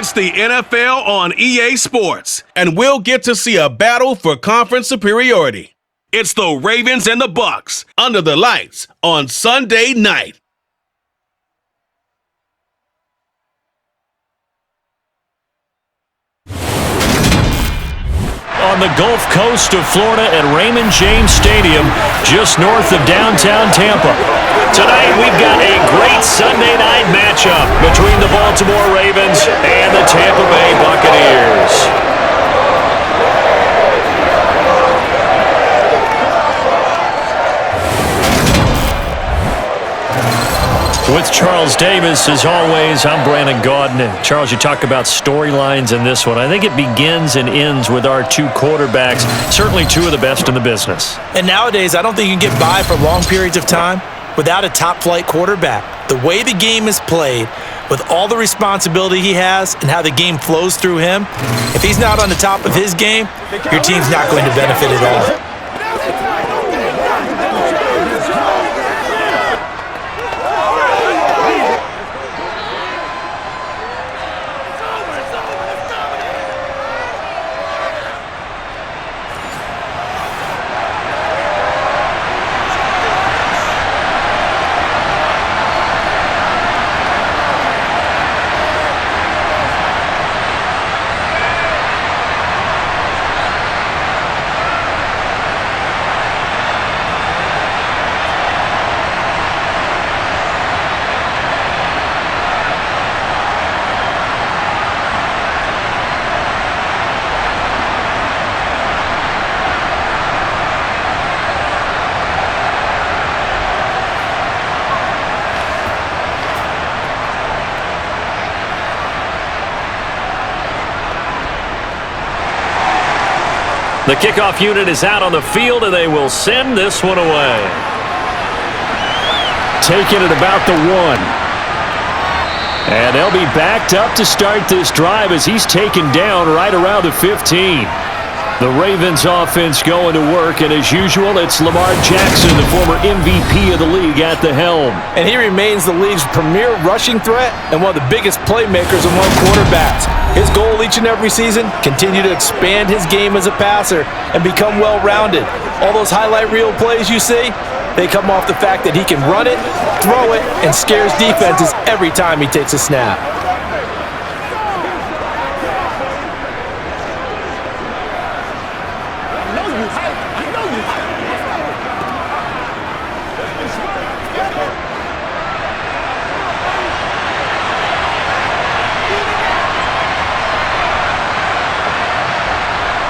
It's the NFL on EA Sports, and we'll get to see a battle for conference superiority. It's the Ravens and the BUCS under the lights on Sunday night. On the Gulf Coast of Florida at Raymond James Stadium, just north of downtown Tampa. Tonight, we've got a great Sunday night matchup between the Baltimore Ravens and the Tampa Bay Buccaneers. With Charles Davis, as always, I'm Brandon Gaudin. Charles, you talk about storylines in this one. I think it begins and ends with our two quarterbacks, certainly two of the best in the business. And nowadays, I don't think you can get by for long periods of time without a top-flight quarterback. The way the game is played, with all the responsibility he has and how the game flows through him, if he's not on the top of his game, your team's not going to benefit at all. The kickoff unit is out on the field, and they will send this one away. Taking it about the 1. And they'll be backed up to start this drive as he's taken down right around the 15. The Ravens offense going to work, and as usual, it's Lamar Jackson, the former MVP of the league, at the helm. And he remains the league's premier rushing threat and one of the biggest playmakers among quarterbacks. His goal each and every season, continue to expand his game as a passer and become well-rounded. All those highlight reel plays you see, they come off the fact that he can run it, throw it, and scares defenses every time he takes a snap.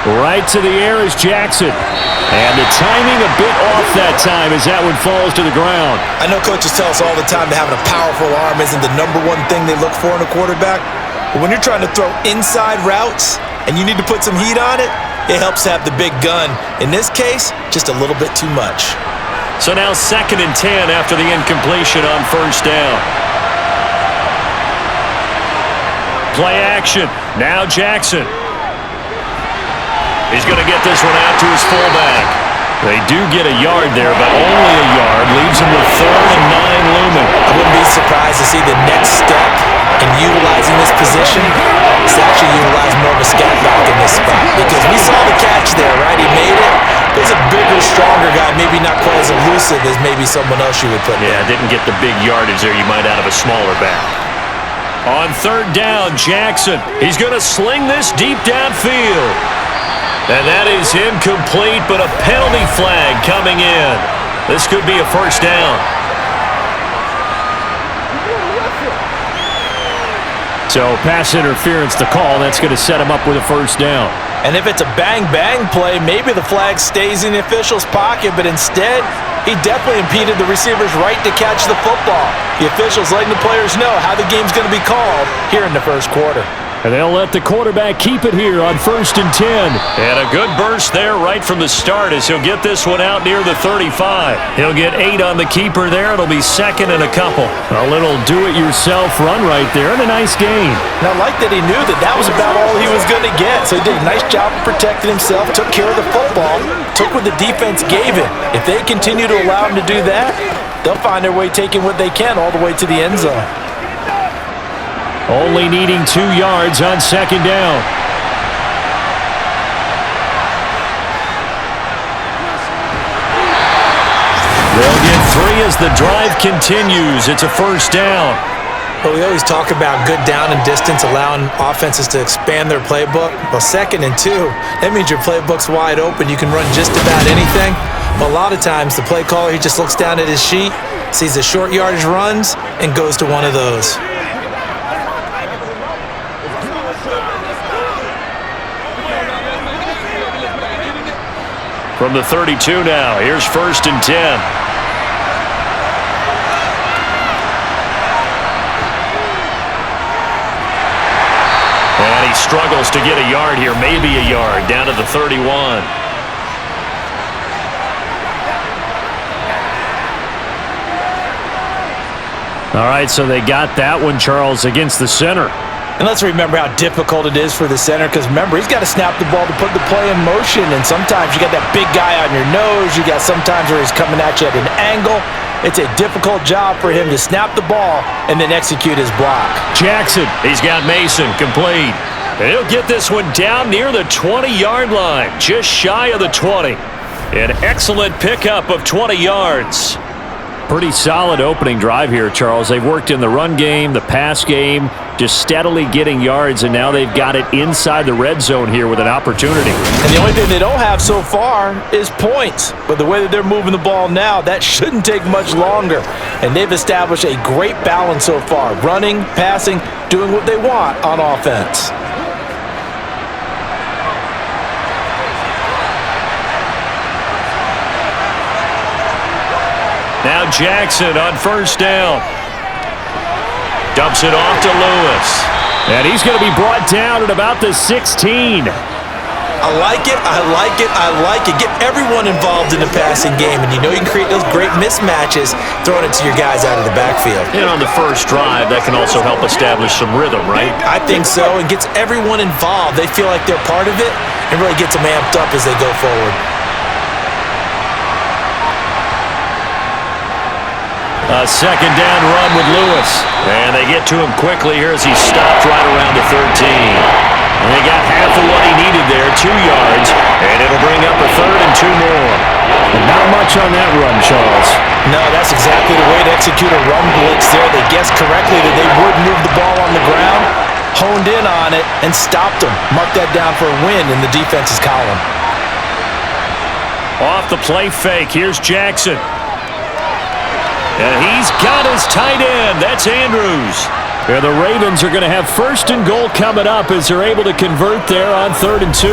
Right to the air is Jackson. And the timing a bit off that time as that one falls to the ground. I know coaches tell us all the time that having a powerful arm isn't the #1 thing they look for in a quarterback. But when you're trying to throw inside routes and you need to put some heat on it, it helps to have the big gun. In this case, just a little bit too much. So now 2nd and 10 after the incompletion on first down. Play action. Now Jackson. He's going to get this one out to his fullback. They do get a yard there, but only a yard. Leaves him with 3rd and 9 looming. I wouldn't be surprised to see the next step in utilizing this position is to actually utilize more of a scat back in this spot. Because we saw the catch there, right? He made it. There's a bigger, stronger guy, maybe not quite as elusive as maybe someone else you would put in. Yeah, didn't get the big yardage there you might out of a smaller back. On 3rd down, Jackson. He's going to sling this deep downfield. And that is incomplete, but a penalty flag coming in. This could be a first down. So pass interference to call. That's going to set him up with a first down. And if it's a bang-bang play, maybe the flag stays in the official's pocket, but instead, he definitely impeded the receiver's right to catch the football. The officials letting the players know how the game's going to be called here in the first quarter. And they'll let the quarterback keep it here on 1st and 10. And a good burst there right from the start as he'll get this one out near the 35. He'll get 8 on the keeper there. It'll be 2nd and a couple. A little do-it-yourself run right there and a nice gain. And I like that he knew that that was about all he was going to get. So he did a nice job of protecting himself, took care of the football, took what the defense gave him. If they continue to allow him to do that, they'll find their way taking what they can all the way to the end zone. Only needing 2 yards on second down. They'll get 3 as the drive continues. It's a first down. Well, we always talk about good down and distance, allowing offenses to expand their playbook. Well, 2nd and 2, that means your playbook's wide open. You can run just about anything. But a lot of times, the play caller, he just looks down at his sheet, sees the short yardage runs, and goes to one of those. From the 32 now, here's 1st and 10. And he struggles to get a yard here, maybe a yard, down to the 31. All right, so they got that one, Charles, against the center. And let's remember how difficult it is for the center, because remember, he's got to snap the ball to put the play in motion, and sometimes you got that big guy on your nose. You got sometimes where he's coming at you at an angle. It's a difficult job for him to snap the ball and then execute his block. Jackson, he's got Mason, complete. And he'll get this one down near the 20-yard line, just shy of the 20. An excellent pickup of 20 yards. Pretty solid opening drive here, Charles. They've worked in the run game, the pass game, just steadily getting yards, and now they've got it inside the red zone here with an opportunity. And the only thing they don't have so far is points. But the way that they're moving the ball now, that shouldn't take much longer. And they've established a great balance so far. Running, passing, doing what they want on offense. Now Jackson on 1st down. Dumps it off to Lewis. And he's going to be brought down at about the 16. I like it, I like it, I like it. Get everyone involved in the passing game, and you know you can create those great mismatches throwing it to your guys out of the backfield. And on the first drive, that can also help establish some rhythm, right? I think so, and gets everyone involved. They feel like they're part of it, and really gets them amped up as they go forward. A 2nd down run with Lewis. And they get to him quickly here as he stopped right around the 13. And they got half of what he needed there, 2 yards. And it'll bring up a 3rd and 2 more. And not much on that run, Charles. No, that's exactly the way to execute a run blitz there. They guessed correctly that they would move the ball on the ground, honed in on it, and stopped them. Mark that down for a win in the defense's column. Off the play fake, here's Jackson. And he's got his tight end. That's Andrews. And the Ravens are going to have 1st and goal coming up as they're able to convert there on 3rd and 2.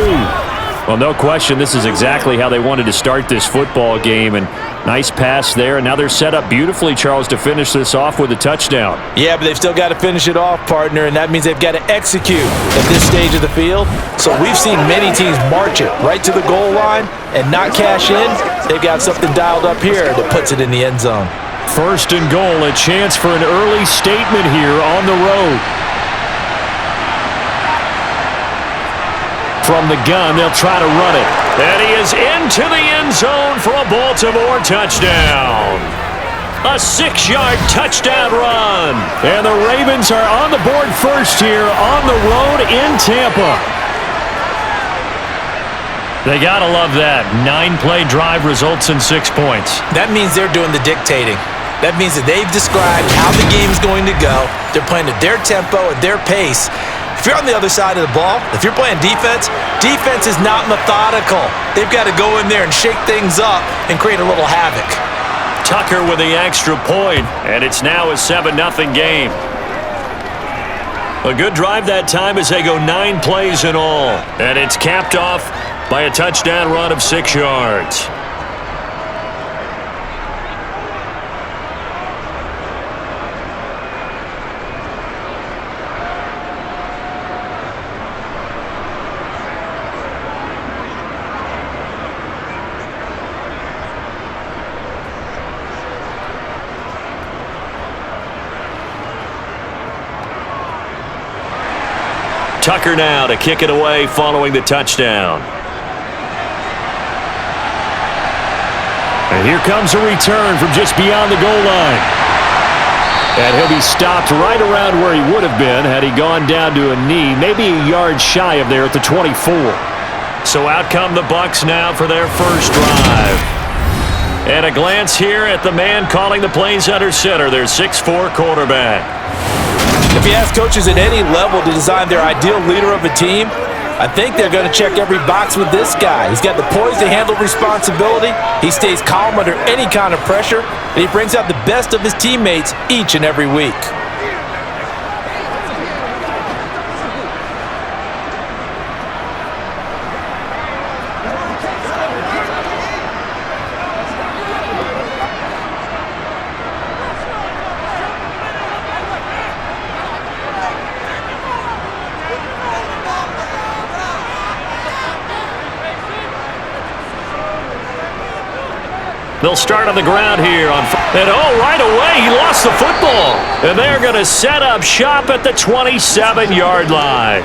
Well, no question, this is exactly how they wanted to start this football game. And nice pass there. And now they're set up beautifully, Charles, to finish this off with a touchdown. Yeah, but they've still got to finish it off, partner, and that means they've got to execute at this stage of the field. So we've seen many teams march it right to the goal line and not cash in. They've got something dialed up here that puts it in the end zone. 1st and goal, a chance for an early statement here on the road. From the gun, they'll try to run it. And he is into the end zone for a Baltimore touchdown. A 6-yard touchdown run. And the Ravens are on the board first here on the road in Tampa. They gotta love that. 9-play drive results in 6 points. That means they're doing the dictating. That means that they've described how the game's going to go. They're playing at their tempo, at their pace. If you're on the other side of the ball, if you're playing defense, defense is not methodical. They've got to go in there and shake things up and create a little havoc. Tucker with the extra point, and it's now a 7-0 game. A good drive that time as they go 9 plays in all. And it's capped off by a touchdown run of 6 yards. Tucker now to kick it away following the touchdown. And here comes a return from just beyond the goal line. And he'll be stopped right around where he would have been had he gone down to a knee, maybe a yard shy of there at the 24. So out come the Bucs now for their first drive. And a glance here at the man calling the plays under center, their 6'4" quarterback. If you ask coaches at any level to design their ideal leader of a team, I think they're going to check every box with this guy. He's got the poise to handle responsibility. He stays calm under any kind of pressure, and he brings out the best of his teammates each and every week. They'll start on the ground here on, and right away he lost the football, and they're going to set up shop at the 27-yard line.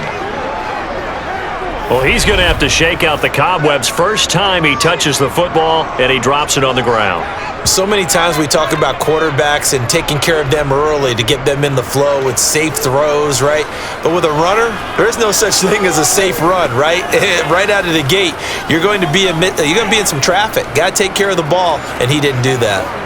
Well, he's going to have to shake out the cobwebs first time he touches the football, and he drops it on the ground. So many times we talk about quarterbacks and taking care of them early to get them in the flow with safe throws, right? But with a runner, there is no such thing as a safe run, right? Right out of the gate, you're going to be in some traffic. Got to take care of the ball, and he didn't do that.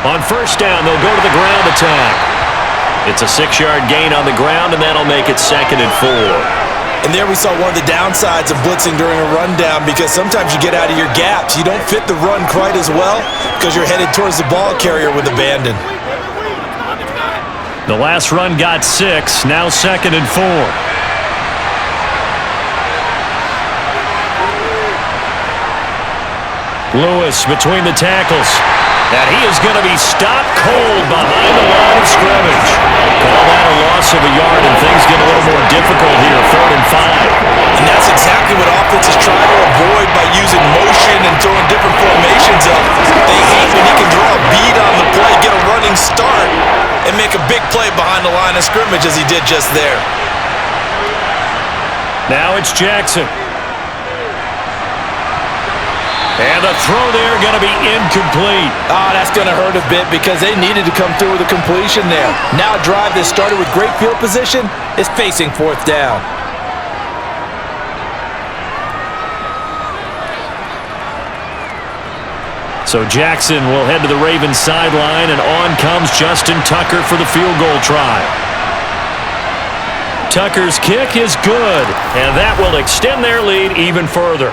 On first down, they'll go to the ground attack. It's a 6-yard gain on the ground, and that'll make it 2nd and 4. And there we saw one of the downsides of blitzing during a rundown, because sometimes you get out of your gaps. You don't fit the run quite as well because you're headed towards the ball carrier with abandon. The last run got 6, now 2nd and 4. Lewis between the tackles. And he is going to be stopped cold behind the line of scrimmage. Call that a loss of a yard, and things get a little more difficult here, 3rd and 5. And that's exactly what offenses try to avoid by using motion and throwing different formations up. They hate when he can draw a bead on the play, get a running start, and make a big play behind the line of scrimmage as he did just there. Now it's Jackson. And the throw there going to be incomplete. That's going to hurt a bit because they needed to come through with a completion there. Now a drive that started with great field position is facing 4th down. So Jackson will head to the Ravens sideline, and on comes Justin Tucker for the field goal try. Tucker's kick is good, and that will extend their lead even further.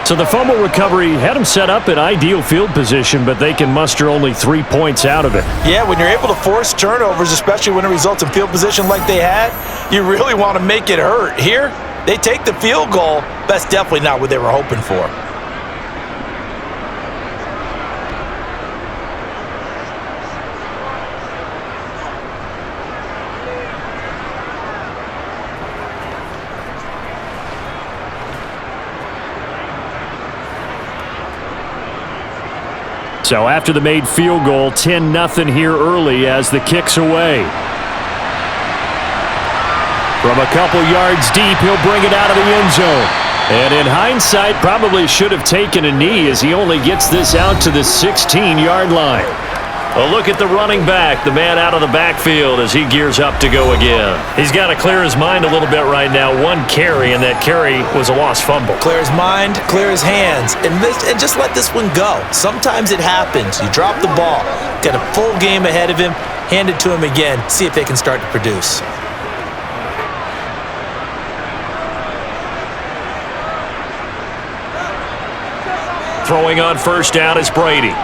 So the fumble recovery had them set up in ideal field position, but they can muster only 3 points out of it. Yeah, when you're able to force turnovers, especially when it results in field position like they had, you really want to make it hurt. Here, they take the field goal. That's definitely not what they were hoping for. So after the made field goal, 10-0 here early as the kick's away. From a couple yards deep, he'll bring it out of the end zone. And in hindsight, probably should have taken a knee as he only gets this out to the 16-yard line. A look at the running back, the man out of the backfield as he gears up to go again. He's got to clear his mind a little bit right now. 1 carry, and that carry was a lost fumble. Clear his mind, clear his hands, and just let this one go. Sometimes it happens. You drop the ball, got a full game ahead of him, hand it to him again, see if they can start to produce. Throwing on first down is Brady.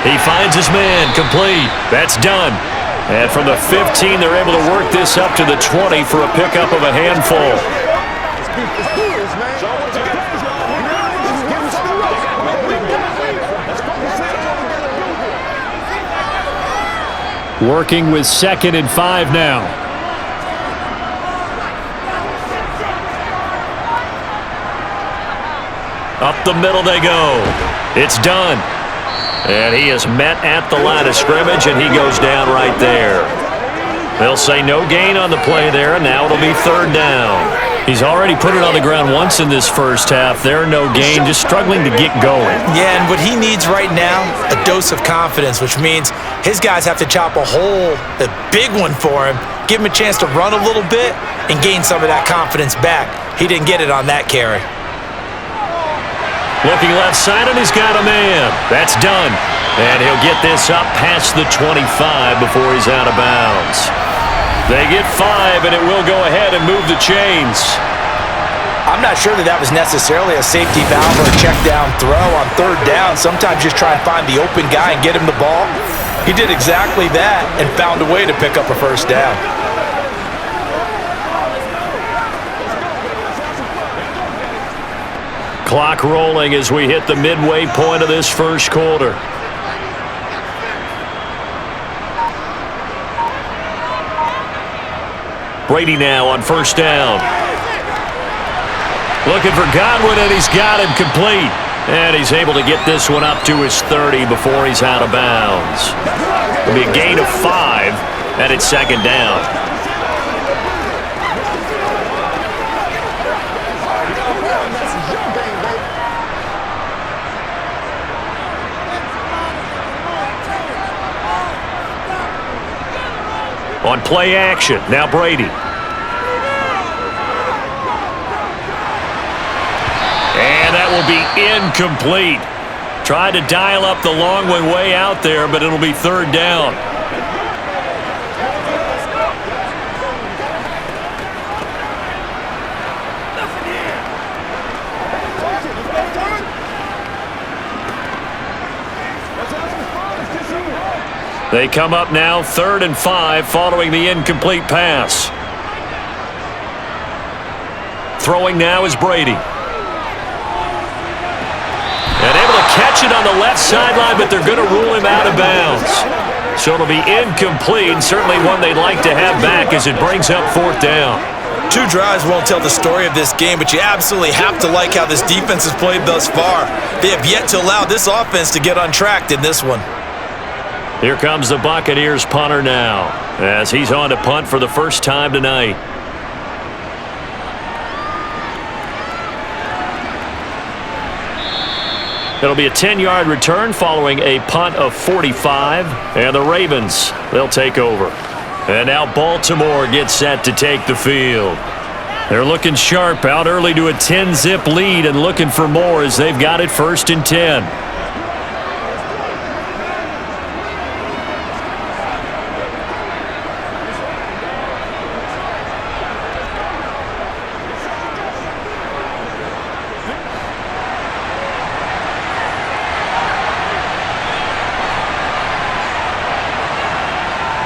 He finds his man, complete. That's done. And from the 15, they're able to work this up to the 20 for a pickup of a handful. Working with 2nd and 5 now. Up the middle they go. It's done. And he is met at the line of scrimmage, and he goes down right there. They'll say no gain on the play there, and now it'll be third down. He's already put it on the ground once in this first half. There, no gain, just struggling to get going. Yeah, and what he needs right now, a dose of confidence, which means his guys have to chop a hole, a big one for him, give him a chance to run a little bit, and gain some of that confidence back. He didn't get it on that carry. Looking left side, and he's got a man. That's done. And he'll get this up past the 25 before he's out of bounds. They get 5, and it will go ahead and move the chains. I'm not sure that was necessarily a safety valve or a check down throw on third down. Sometimes just try and find the open guy and get him the ball. He did exactly that and found a way to pick up a first down. Clock rolling as we hit the midway point of this first quarter. Brady now on first down. Looking for Godwin, and he's got him complete. And he's able to get this one up to his 30 before he's out of bounds. It'll be a gain of 5, and it's second down. On play action, now Brady. And that will be incomplete. Tried to dial up the long one way out there, but it'll be third down. They come up now 3rd and 5 following the incomplete pass. Throwing now is Brady. And able to catch it on the left sideline, but they're going to rule him out of bounds. So it'll be incomplete, certainly one they'd like to have back as it brings up 4th down. 2 drives won't tell the story of this game, but you absolutely have to like how this defense has played thus far. They have yet to allow this offense to get untracked in this one. Here comes the Buccaneers punter now, as he's on to punt for the first time tonight. It'll be a 10-yard return following a punt of 45, and the Ravens, they'll take over. And now Baltimore gets set to take the field. They're looking sharp, out early to a 10-zip lead and looking for more as they've got it 1st and 10.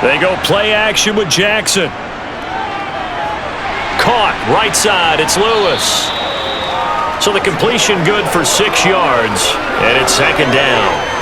They go play action with Jackson. Caught right side. It's Lewis. So the completion good for 6 yards, and it's second down.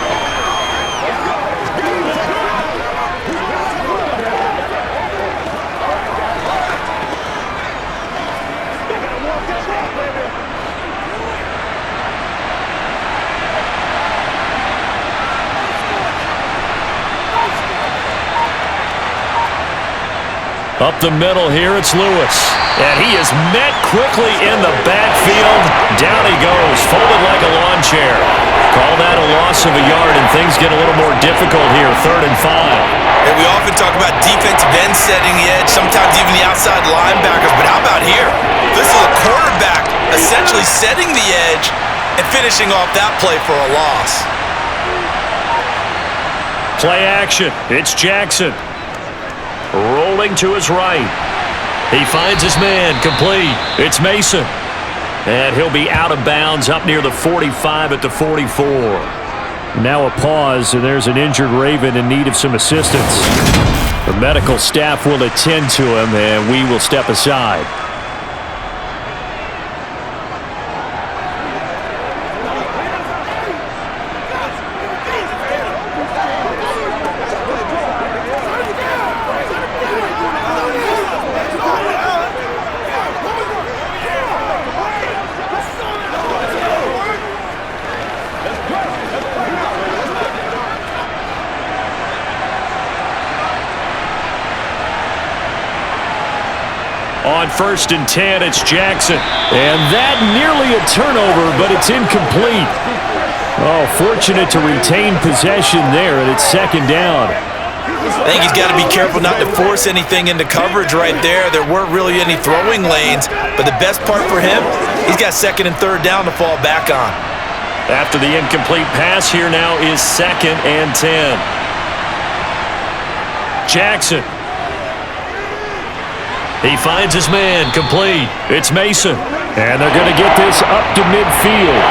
Up the middle here, it's Lewis. And he is met quickly in the backfield. Down he goes, folded like a lawn chair. Call that a loss of a yard, and things get a little more difficult here, 3rd and 5. And we often talk about defensive ends setting the edge, sometimes even the outside linebackers, but how about here? This is a quarterback essentially setting the edge and finishing off that play for a loss. Play action, it's Jackson. Rolling to his right. He finds his man, complete. It's Mason. And he'll be out of bounds up near the 45 at the 44. Now a pause, and there's an injured Raven in need of some assistance. The medical staff will attend to him, and we will step aside. On 1st and 10, it's Jackson. And that nearly a turnover, but it's incomplete. Oh, fortunate to retain possession there, and it's 2nd down. I think he's got to be careful not to force anything into coverage right there. There weren't really any throwing lanes, but the best part for him, he's got 2nd and 3rd down to fall back on. After the incomplete pass, here now is 2nd and 10. Jackson. He finds his man, complete. It's Mason. And they're going to get this up to midfield.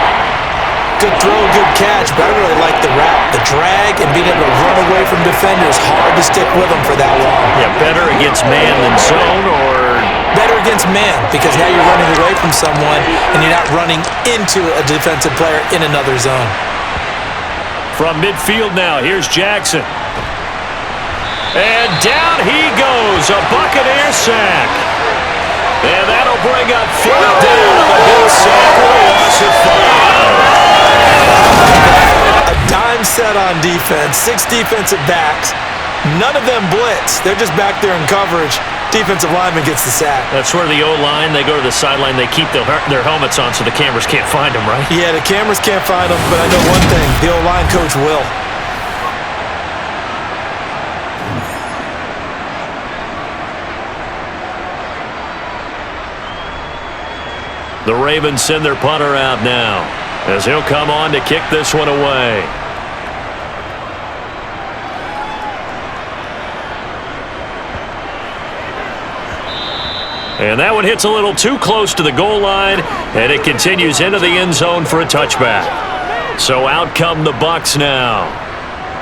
Good throw, good catch, but I really like the route. The drag and being able to run away from defenders, hard to stick with them for that long. Yeah, better against man than zone, or? Better against man, because now you're running away from someone and you're not running into a defensive player in another zone. From midfield now, here's Jackson. And down he goes, a Buccaneer sack. And that'll bring up 4th down on the big sack with a loss of 5. A dime set on defense, 6 defensive backs. None of them blitz. They're just back there in coverage. Defensive lineman gets the sack. That's where the O-line, they go to the sideline, they keep their helmets on so the cameras can't find them, right? Yeah, the cameras can't find them, but I know one thing. The O-line coach will. The Ravens send their punter out now as he'll come on to kick this one away. And that one hits a little too close to the goal line, and it continues into the end zone for a touchback. So out come the Bucs now.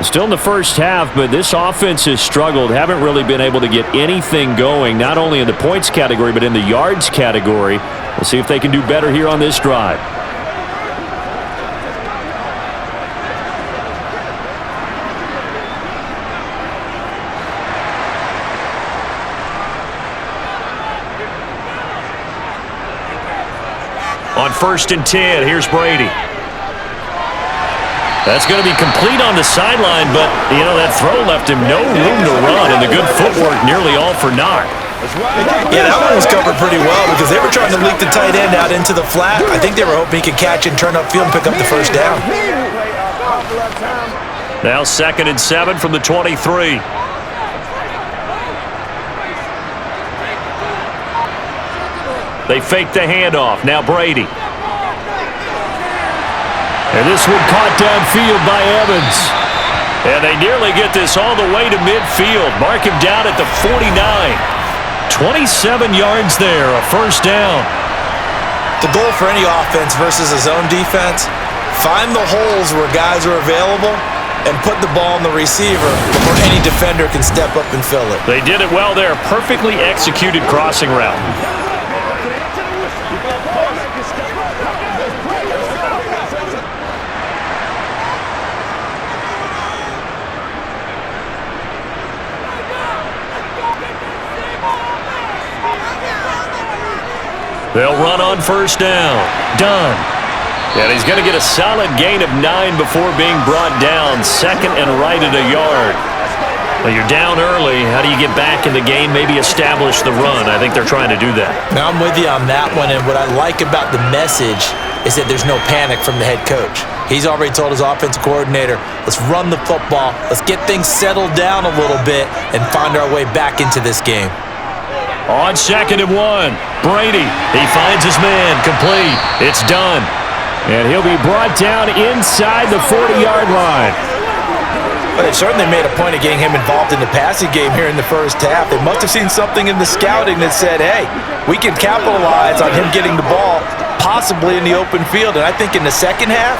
Still in the first half, but this offense has struggled. Haven't really been able to get anything going, not only in the points category, but in the yards category. We'll see if they can do better here on this drive. On 1st and 10, here's Brady. That's going to be complete on the sideline, but, you know, that throw left him no room to run, and the good footwork nearly all for naught. Yeah, that one was covered pretty well because they were trying to leak the tight end out into the flat. I think they were hoping he could catch and turn upfield and pick up the 1st down. Now 2nd and 7 from the 23. They fake the handoff. Now Brady. And this one caught downfield by Evans. And they nearly get this all the way to midfield. Mark him down at the 49. 27 yards there, a 1st down. The goal for any offense versus a zone defense, find the holes where guys are available and put the ball in the receiver before any defender can step up and fill it. They did it well there. Perfectly executed crossing route. They'll run on 1st down. Done. And he's going to get a solid gain of 9 before being brought down. 2nd and right at a yard. Well, you're down early. How do you get back in the game? Maybe establish the run. I think they're trying to do that. Now, I'm with you on that one, and what I like about the message is that there's no panic from the head coach. He's already told his offensive coordinator, let's run the football, let's get things settled down a little bit and find our way back into this game. On 2nd and 1, Brady, he finds his man, complete. It's done. And he'll be brought down inside the 40-yard line. But they certainly made a point of getting him involved in the passing game here in the first half. They must have seen something in the scouting that said, hey, we can capitalize on him getting the ball possibly in the open field. And I think in the second half,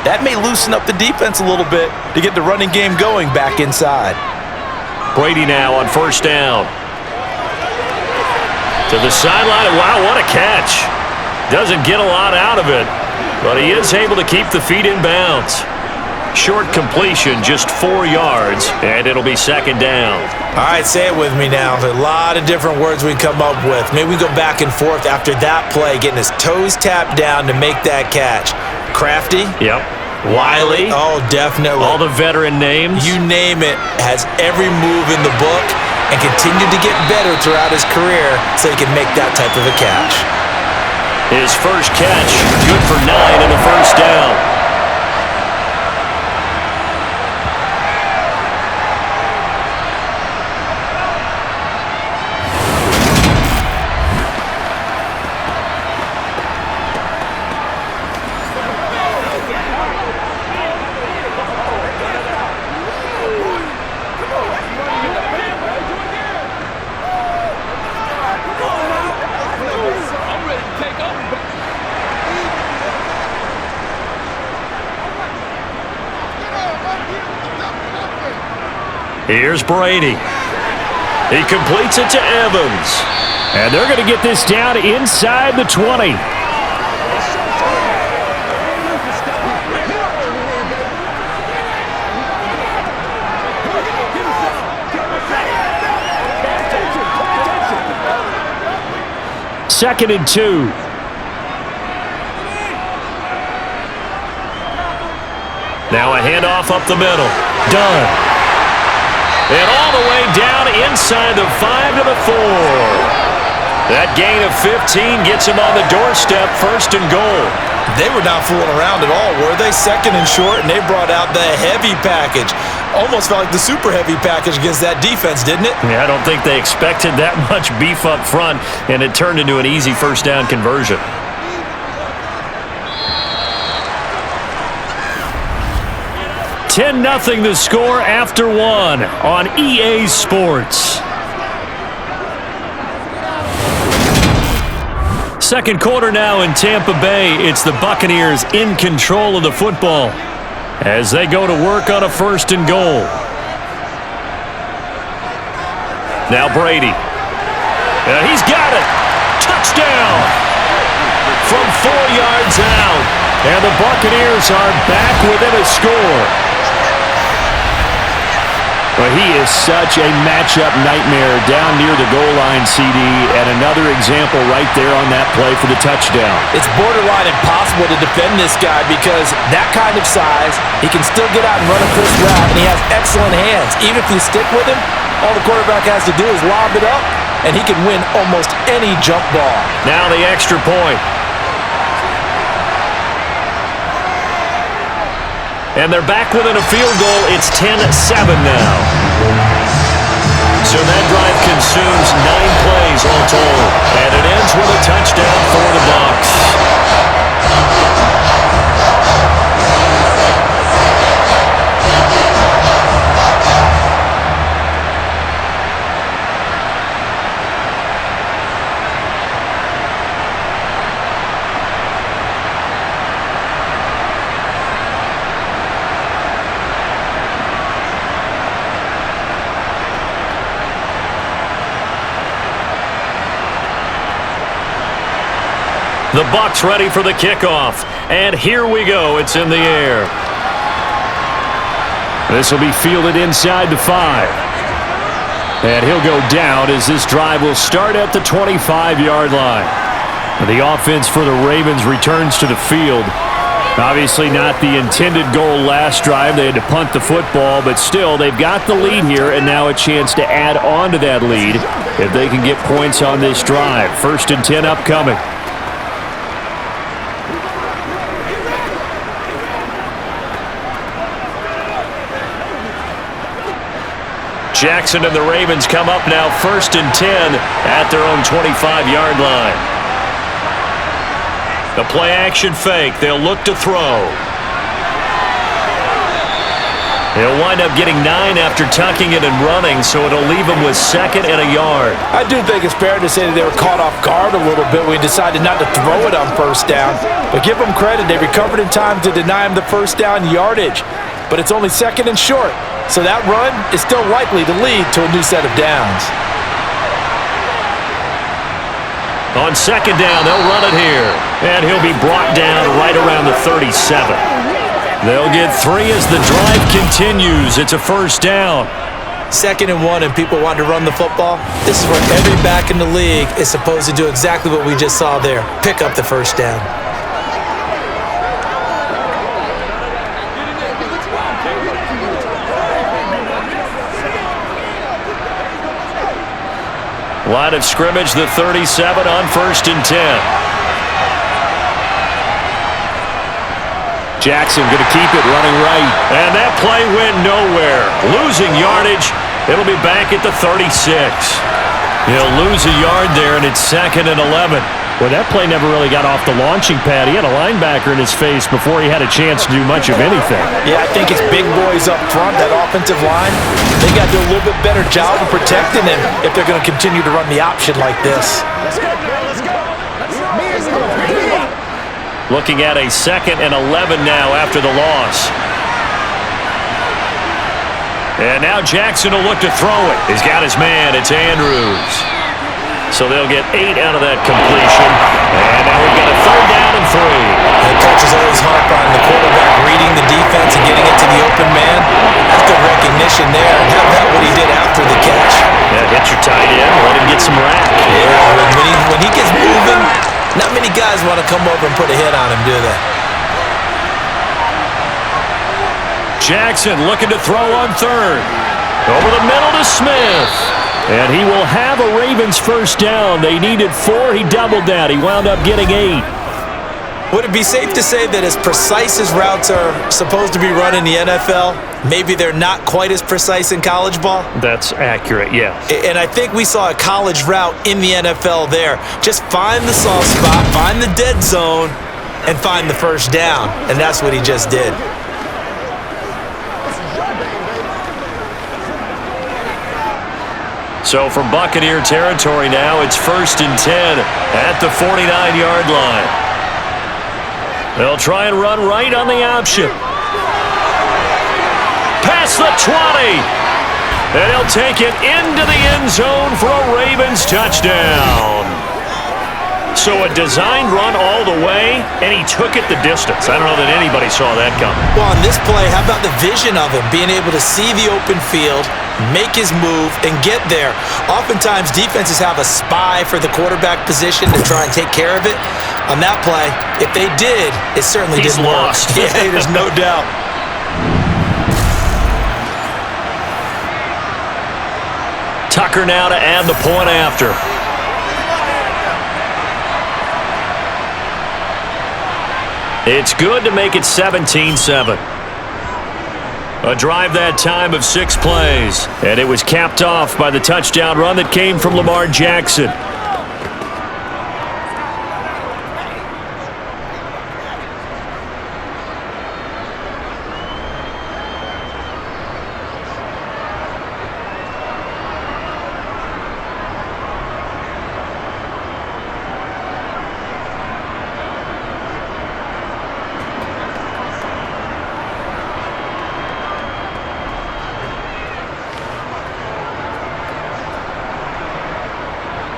that may loosen up the defense a little bit to get the running game going back inside. Brady now on 1st down. To the sideline. Wow, what a catch. Doesn't get a lot out of it, but he is able to keep the feet in bounds. Short completion, just 4 yards, and it'll be 2nd down. All right, say it with me now. There's a lot of different words we can come up with. Maybe we go back and forth after that play, getting his toes tapped down to make that catch. Crafty? Yep. Wiley? Oh, definitely. All the veteran names? You name it. Has every move in the book. and continued to get better throughout his career so he can make that type of a catch. His first catch, good for 9 and a first down. Here's Brady. He completes it to Evans. And they're going to get this down inside the 20. Second and 2. Now a handoff up the middle. Done. And all the way down inside the 5 to the 4. That gain of 15 gets him on the doorstep, first and goal. They were not fooling around at all, were they? Second and short, and they brought out the heavy package. Almost felt like the super heavy package against that defense, didn't it? Yeah, I don't think they expected that much beef up front, and it turned into an easy first down conversion. $10-0 the score after 1 on EA Sports. Second quarter now in Tampa Bay. It's the Buccaneers in control of the football as they go to work on a first and goal. Now Brady. He's got it. Touchdown from 4 yards out. And the Buccaneers are back within a score. Well, he is such a matchup nightmare down near the goal line, CD, and another example right there on that play for the touchdown. It's borderline impossible to defend this guy because that kind of size, he can still get out and run a crisp route, and he has excellent hands. Even if you stick with him, all the quarterback has to do is lob it up, and he can win almost any jump ball. Now the extra point. And they're back within a field goal. It's 10-7 now. So that drive consumes 9 plays all told. And it ends with a touchdown for the Bucs. The Bucs ready for the kickoff. And here we go. It's in the air. This will be fielded inside the 5. And he'll go down as this drive will start at the 25-yard line. The offense for the Ravens returns to the field. Obviously not the intended goal last drive. They had to punt the football, but still they've got the lead here and now a chance to add on to that lead if they can get points on this drive. First and 10 upcoming. Jackson and the Ravens come up now first and 10 at their own 25-yard line. The play action fake. They'll look to throw. He'll wind up getting 9 after tucking it and running, so it'll leave him with 2nd and a yard. I do think it's fair to say that they were caught off guard a little bit when we decided not to throw it on first down. But give them credit. They recovered in time to deny him the first down yardage. But it's only 2nd and short. So that run is still likely to lead to a new set of downs. On 2nd down, they'll run it here. And he'll be brought down right around the 37. They'll get 3 as the drive continues. It's a first down. 2nd and 1 and people want to run the football. This is where every back in the league is supposed to do exactly what we just saw there. Pick up the first down. Line of scrimmage, the 37 on 1st and 10. Jackson going to keep it running right. And that play went nowhere. Losing yardage. It'll be back at the 36. He'll lose a yard there, and it's 2nd and 11. Well, that play never really got off the launching pad. He had a linebacker in his face before he had a chance to do much of anything. Yeah, I think it's big boys up front, that offensive line. They got to do a little bit better job of protecting him if they're going to continue to run the option like this. Looking at a 2nd and 11 now after the loss. And now Jackson will look to throw it. He's got his man. It's Andrews. So they'll get 8 out of that completion. And now we've got a 3rd down and 3. The coaches always harp on the quarterback reading the defense and getting it to the open man. That's good recognition there. And how about what he did after the catch? Yeah, hit your tight end. Let him get some rack. Yeah, when he gets moving, not many guys want to come over and put a hit on him, do they? Jackson looking to throw on 3rd. Over the middle to Smith. And he will have a Ravens 1st down. They needed 4. He doubled that. He wound up getting 8. Would it be safe to say that as precise as routes are supposed to be run in the NFL, maybe they're not quite as precise in college ball? That's accurate, yeah. And I think we saw a college route in the NFL there. Just find the soft spot, find the dead zone, and find the 1st down. And that's what he just did. So from Buccaneer territory now, it's 1st and 10 at the 49-yard line. They'll try and run right on the option. Past the 20. And he'll take it into the end zone for a Ravens touchdown. So a designed run all the way, and he took it the distance. I don't know that anybody saw that coming. Well, on this play, how about the vision of him, being able to see the open field, make his move, and get there. Oftentimes, defenses have a spy for the quarterback position to try and take care of it. On that play, if they did, it certainly didn't work. Lost. Yeah, there's no doubt. Tucker now to add the point after. It's good to make it 17-7. A drive that time of 6 plays. And it was capped off by the touchdown run that came from Lamar Jackson.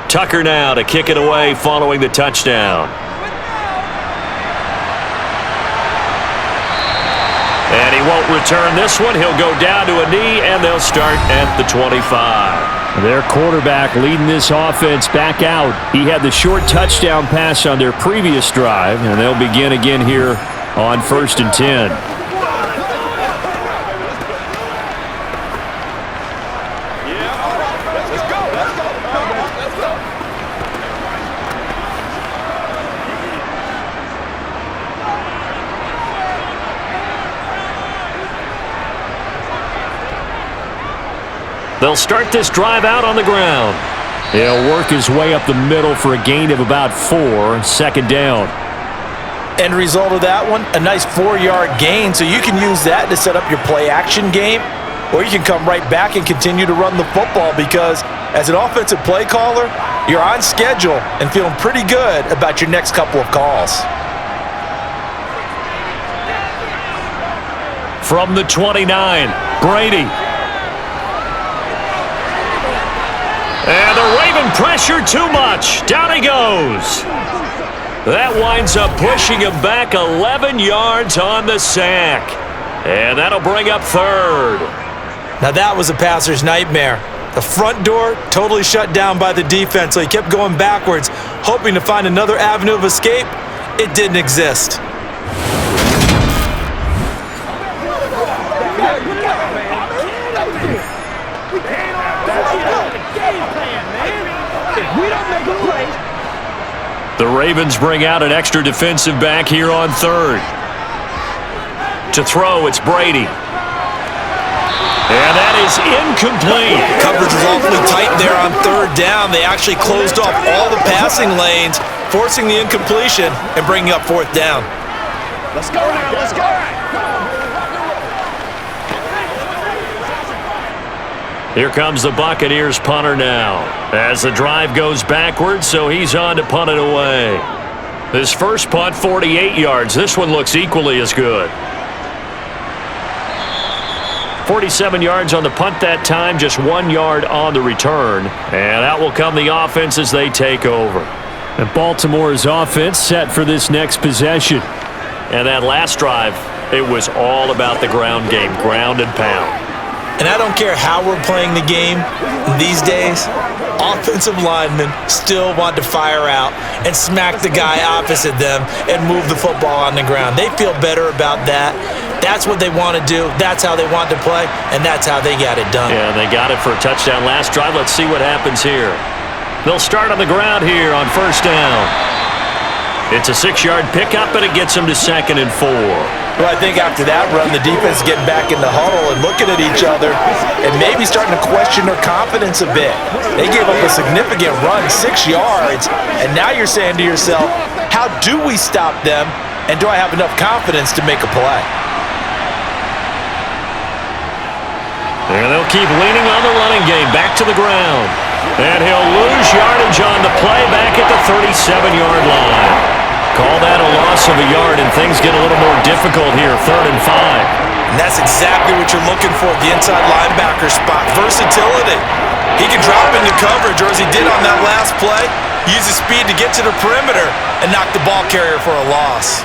Tucker now to kick it away following the touchdown. And he won't return this one. He'll go down to a knee, and they'll start at the 25. Their quarterback leading this offense back out. He had the short touchdown pass on their previous drive, and they'll begin again here on 1st and 10. They'll start this drive out on the ground. He'll work his way up the middle for a gain of about 4, 2nd down. End result of that one, a nice 4-yard gain, so you can use that to set up your play-action game, or you can come right back and continue to run the football because as an offensive play caller, you're on schedule and feeling pretty good about your next couple of calls. From the 29, Brady. And the Raven pressure too much. Down he goes. That winds up pushing him back 11 yards on the sack. And that'll bring up 3rd. Now that was a passer's nightmare. The front door totally shut down by the defense, so he kept going backwards, hoping to find another avenue of escape. It didn't exist. The Ravens bring out an extra defensive back here on third. To throw, it's Brady. And that is incomplete. Coverage was awfully tight there on third down. They actually closed off all the passing lanes, forcing the incompletion and bringing up fourth down. Let's go now, let's go. Here comes the Buccaneers punter now. As the drive goes backwards, so he's on to punt it away. This first punt, 48 yards. This one looks equally as good. 47 yards on the punt that time, just 1 yard on the return. And out will come the offense as they take over. And Baltimore's offense set for this next possession. And that last drive, it was all about the ground game, ground and pound. And I don't care how we're playing the game these days, offensive linemen still want to fire out and smack the guy opposite them and move the football on the ground. They feel better about that. That's what they want to do. That's how they want to play, and that's how they got it done. Yeah, they got it for a touchdown last drive. Let's see what happens here. They'll start on the ground here on first down. It's a 6-yard pickup, and it gthem to 2nd and 4. Well, I think after that run, the defense getting back in the huddle and looking at each other and maybe starting to question their confidence a bit. They gave up a significant run, 6 yards, and now you're saying to yourself, how do we stop them, and do I have enough confidence to make a play? And they'll keep leaning on the running game, back to the ground. And he'll lose yardage on the play back at the 37-yard line. Call that a loss of a yard, and things get a little more difficult here, 3rd and 5. And that's exactly what you're looking for at the inside linebacker spot, versatility. He can drop into coverage, or as he did on that last play, use his speed to get to the perimeter and knock the ball carrier for a loss.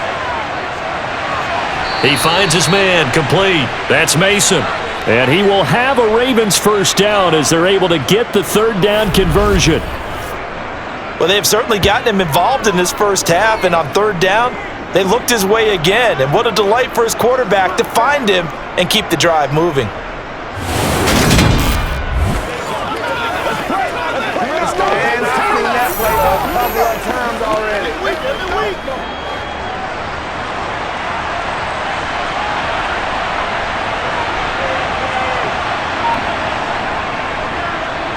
He finds his man, complete. That's Mason. And he will have a Ravens first down as they're able to get the third down conversion. Well, they've certainly gotten him involved in this first half, and on third down, they looked his way again. And what a delight for his quarterback to find him and keep the drive moving.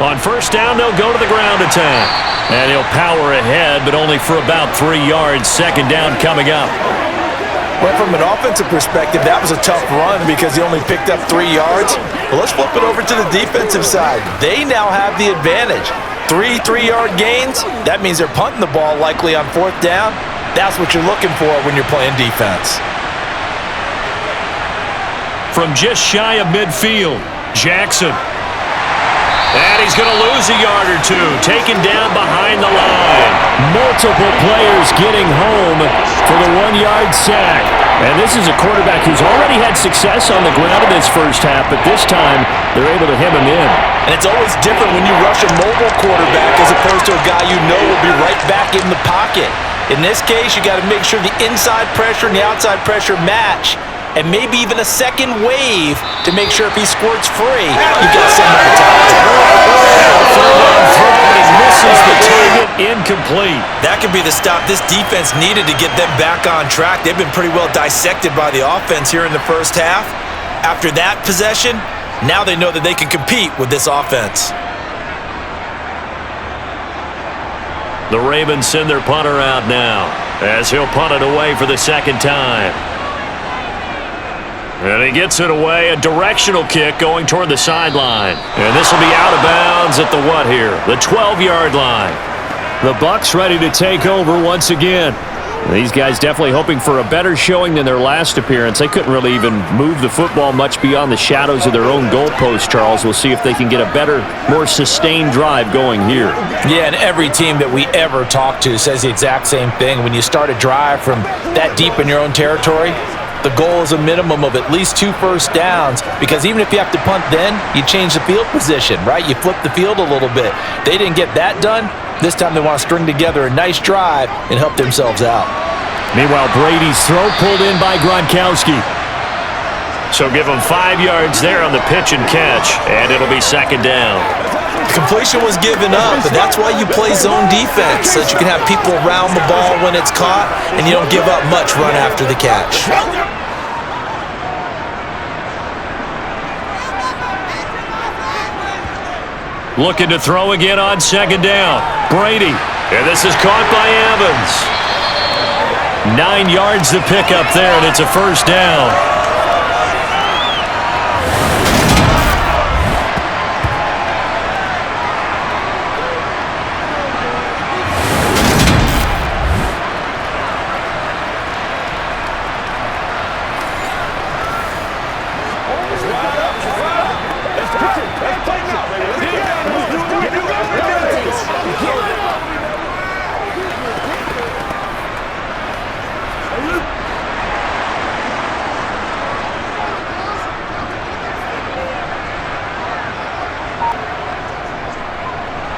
On first down, they'll go to the ground attack. And he'll power ahead, but only for about 3 yards. 2nd down coming up. Well, from an offensive perspective, that was a tough run because he only picked up 3 yards. Well, let's flip it over to the defensive side. They now have the advantage. 3 3-yard gains, that means they're punting the ball likely on 4th down. That's what you're looking for when you're playing defense. From just shy of midfield, Jackson. And he's going to lose a yard or two, taken down behind the line. Multiple players getting home for the 1-yard sack. And this is a quarterback who's already had success on the ground in this first half, but this time they're able to hem him in. And it's always different when you rush a mobile quarterback as opposed to a guy you know will be right back in the pocket. In this case, you got to make sure the inside pressure and the outside pressure match, and maybe even a second wave to make sure if he squirts free, you got someone to tackle. He misses the target, incomplete. That could be the stop this defense needed to get them back on track. They've been pretty well dissected by the offense here in the first half. After that possession, now they know that they can compete with this offense. The Ravens send their punter out now as he'll punt it away for the 2nd time. And he gets it away, a directional kick going toward the sideline. And this will be out of bounds at the what here? The 12-yard line. The Bucs ready to take over once again. These guys definitely hoping for a better showing than their last appearance. They couldn't really even move the football much beyond the shadows of their own goalpost, Charles. We'll see if they can get a better, more sustained drive going here. Yeah, and every team that we ever talk to says the exact same thing. When you start a drive from that deep in your own territory, the goal is a minimum of at least 2 first downs, because even if you have to punt then, you change the field position, right? You flip the field a little bit. They didn't get that done. This time they want to string together a nice drive and help themselves out. Meanwhile, Brady's throw pulled in by Gronkowski. So give him 5 yards there on the pitch and catch, and it'll be 2nd down. Completion was given up, but that's why you play zone defense, so that you can have people around the ball when it's caught, and you don't give up much run after the catch. Looking to throw again on second down. Brady. And this is caught by Evans. 9 yards to pick up there, and it's a first down.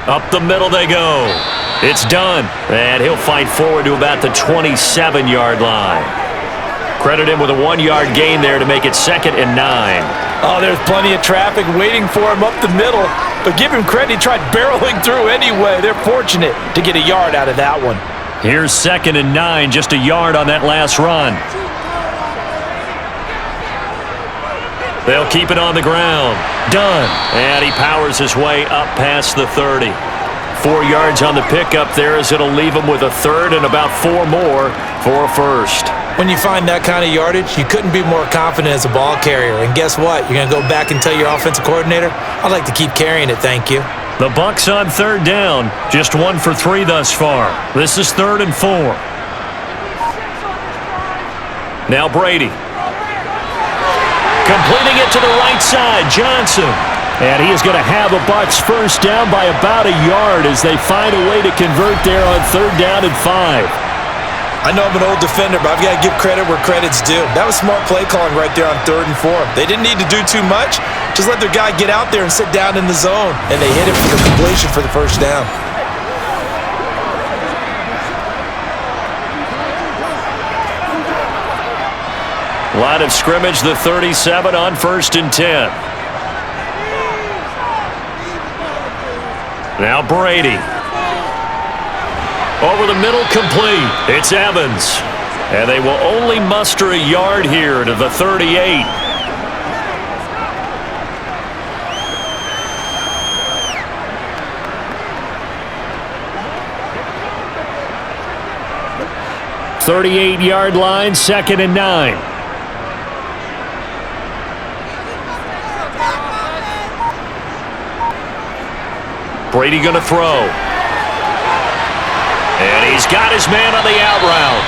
Up the middle they go. It's done. And he'll fight forward to about the 27-yard line. Credit him with a 1-yard gain there to make it 2nd and 9. Oh, there's plenty of traffic waiting for him up the middle. But give him credit, he tried barreling through anyway. They're fortunate to get a yard out of that one. Here's 2nd and 9, just a yard on that last run. They'll keep it on the ground. Done. And he powers his way up past the 30. 4 yards on the pickup there as it'll leave him with a third and about 4 more for a first. When you find that kind of yardage, you couldn't be more confident as a ball carrier. And guess what? You're going to go back and tell your offensive coordinator, I'd like to keep carrying it, thank you. The Bucs on 3rd down. Just 1 for 3 thus far. This is 3rd and 4. Now Brady. Completing it to the right side, Johnson. And he is going to have a Bucs first down by about a yard as they find a way to convert there on 3rd down and 5. I know I'm an old defender, but I've got to give credit where credit's due. That was smart play calling right there on 3rd and 4. They didn't need to do too much. Just let their guy get out there and sit down in the zone. And they hit it for the completion for the first down. Line of scrimmage, the 37 on 1st and 10. Now Brady. Over the middle, complete. It's Evans. And they will only muster a yard here to the 38. "38-yard line, 2nd and 9. Brady going to throw. And he's got his man on the out route.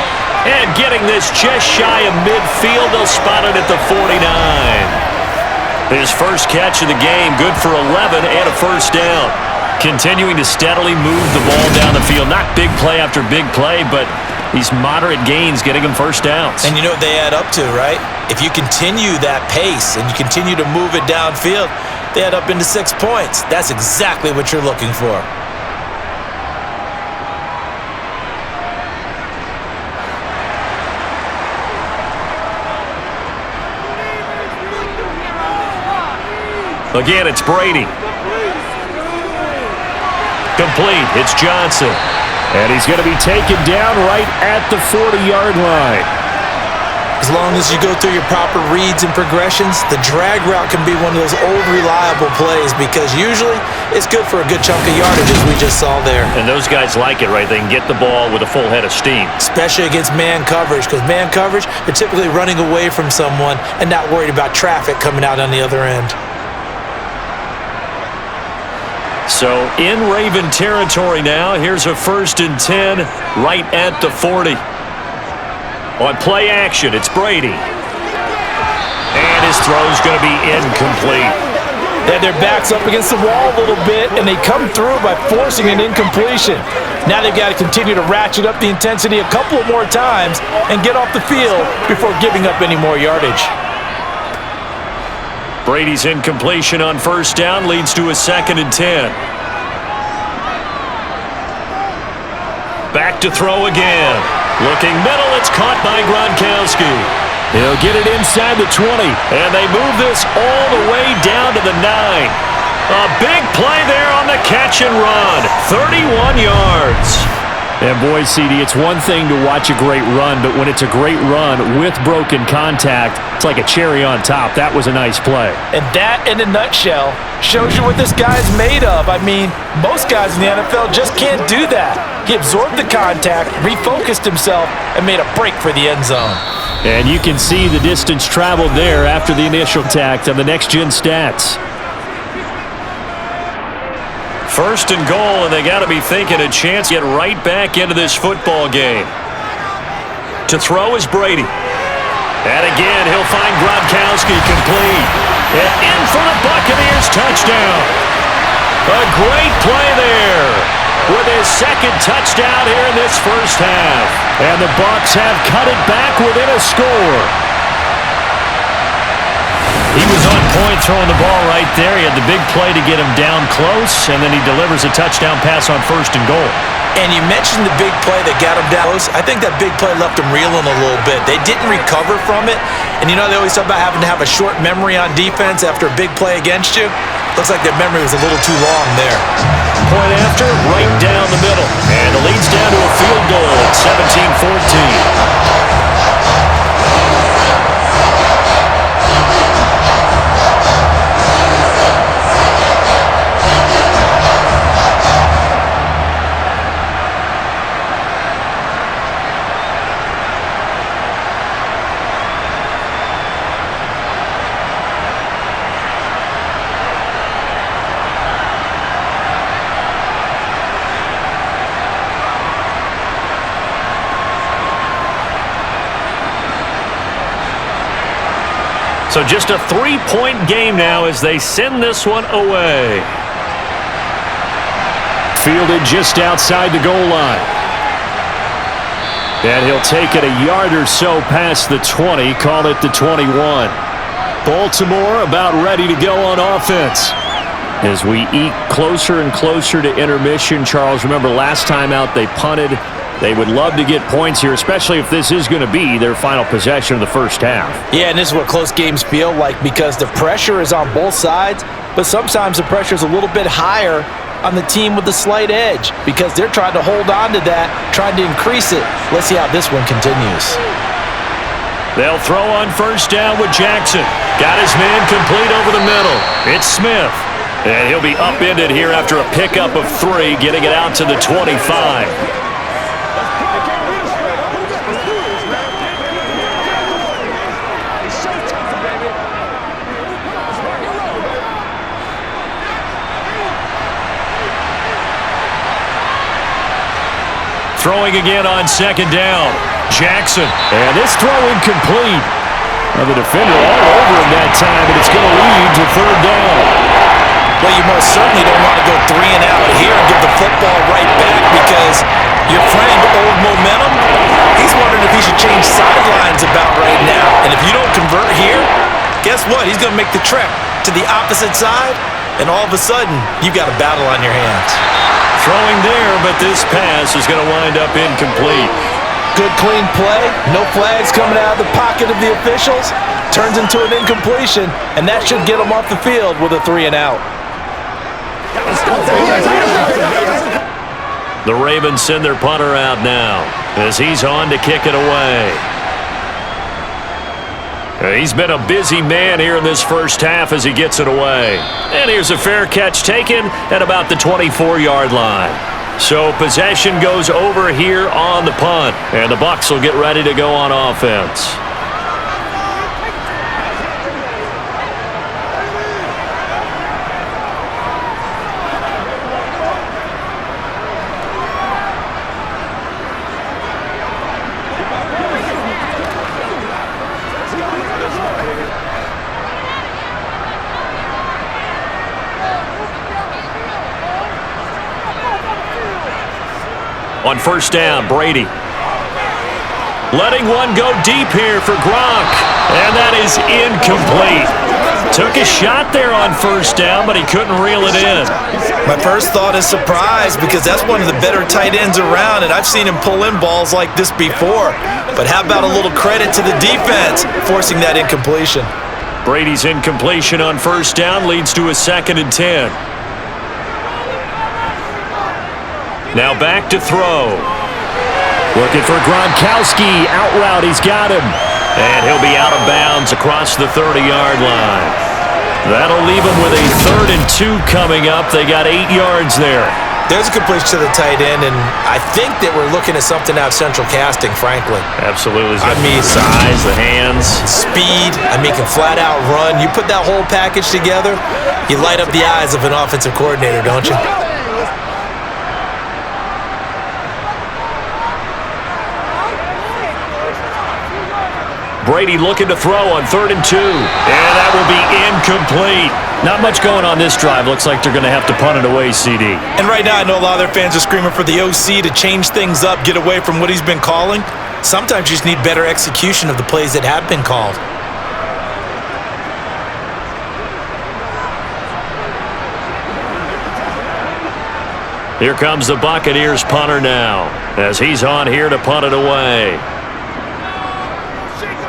And getting this just shy of midfield, they'll spot it at the 49. His first catch of the game, good for 11 and a first down. Continuing to steadily move the ball down the field. Not big play after big play, but these moderate gains getting him first downs. And you know what they add up to, right? If you continue that pace and you continue to move it downfield, they add up into 6 points. That's exactly what you're looking for. Again, it's Brady. Complete. It's Johnson. And he's going to be taken down right at the 40-yard line. As long as you go through your proper reads and progressions, the drag route can be one of those old reliable plays because usually it's good for a good chunk of yardage as we just saw there. And those guys like it, right? They can get the ball with a full head of steam. Especially against man coverage because man coverage, they're typically running away from someone and not worried about traffic coming out on the other end. So in Raven territory now, here's a 1st and 10 right at the 40. On play action, it's Brady. And his throw's going to be incomplete. They had their backs up against the wall a little bit, and they come through by forcing an incompletion. Now they've got to continue to ratchet up the intensity a couple more times and get off the field before giving up any more yardage. Brady's incompletion on first down leads to a 2nd and 10. Back to throw again. Looking middle, it's caught by Gronkowski. He'll get it inside the 20, and they move this all the way down to the 9. A big play there on the catch and run. 31 yards. And boy, CD, it's one thing to watch a great run, but when it's a great run with broken contact, it's like a cherry on top. That was a nice play. And that, in a nutshell, shows you what this guy's made of. I mean, most guys in the NFL just can't do that. He absorbed the contact, refocused himself, and made a break for the end zone. And you can see the distance traveled there after the initial tact on the next-gen stats. First and goal, and they got to be thinking a chance to get right back into this football game. To throw is Brady. And again, he'll find Gronkowski complete. And in for the Buccaneers touchdown. A great play there with his second touchdown here in this first half. And the Bucs have cut it back within a score. He was on point throwing the ball right there. He had the big play to get him down close, and then he delivers a touchdown pass on first and goal. And you mentioned the big play that got him down close. I think that big play left him reeling a little bit. They didn't recover from it. And you know, they always talk about having to have a short memory on defense after a big play against you. Looks like their memory was a little too long there. Point after, right down the middle. And the lead's down to a field goal at 17-14. So just a three-point game now as they send this one away. Fielded just outside the goal line. And he'll take it a yard or so past the 20, call it the 21. Baltimore about ready to go on offense. As we eke closer and closer to intermission, Charles, remember last time out they punted. They would love to get points here, especially if this is going to be their final possession of the first half. Yeah, and this is what close games feel like because the pressure is on both sides, but sometimes the pressure is a little bit higher on the team with the slight edge because they're trying to hold on to that, trying to increase it. Let's see how this one continues. They'll throw on first down with Jackson. Got his man complete over the middle. It's Smith. And he'll be upended here after a pickup of 3, getting it out to the 25. Throwing again on second down. Jackson. And this throw incomplete. Now the defender all over him that time, but it's going to lead to third down. Well, you most certainly don't want to go 3 and out here and give the football right back because your friend, Old Momentum, he's wondering if he should change sidelines about right now. And if you don't convert here, guess what? He's going to make the trek to the opposite side, and all of a sudden, you've got a battle on your hands. Throwing there, but this pass is going to wind up incomplete. Good, clean play. No flags coming out of the pocket of the officials. Turns into an incompletion, and that should get them off the field with a 3 and out. The Ravens send their punter out now as he's on to kick it away. He's been a busy man here in this first half as he gets it away. And here's a fair catch taken at about the 24-yard line. So possession goes over here on the punt, and the Bucs will get ready to go on offense. On first down, Brady. Letting one go deep here for Gronk. And that is incomplete. Took a shot there on first down, but he couldn't reel it in. My first thought is surprise because that's one of the better tight ends around, and I've seen him pull in balls like this before. But how about a little credit to the defense forcing that incompletion? Brady's incompletion on first down leads to a 2nd and 10. Now back to throw. Looking for Gronkowski. Out route, he's got him. And he'll be out of bounds across the 30-yard line. That'll leave him with a 3rd and 2 coming up. They got 8 yards there. There's a completion to the tight end, and I think that we're looking at something out of central casting, frankly. Absolutely. I mean, size, the hands. Speed, can flat out run. You put that whole package together, you light up the eyes of an offensive coordinator, don't you? Brady looking to throw on 3rd and 2. And that will be incomplete. Not much going on this drive. Looks like they're going to have to punt it away, CD. And right now, I know a lot of their fans are screaming for the OC to change things up, get away from what he's been calling. Sometimes you just need better execution of the plays that have been called. Here comes the Buccaneers punter now, as he's on here to punt it away.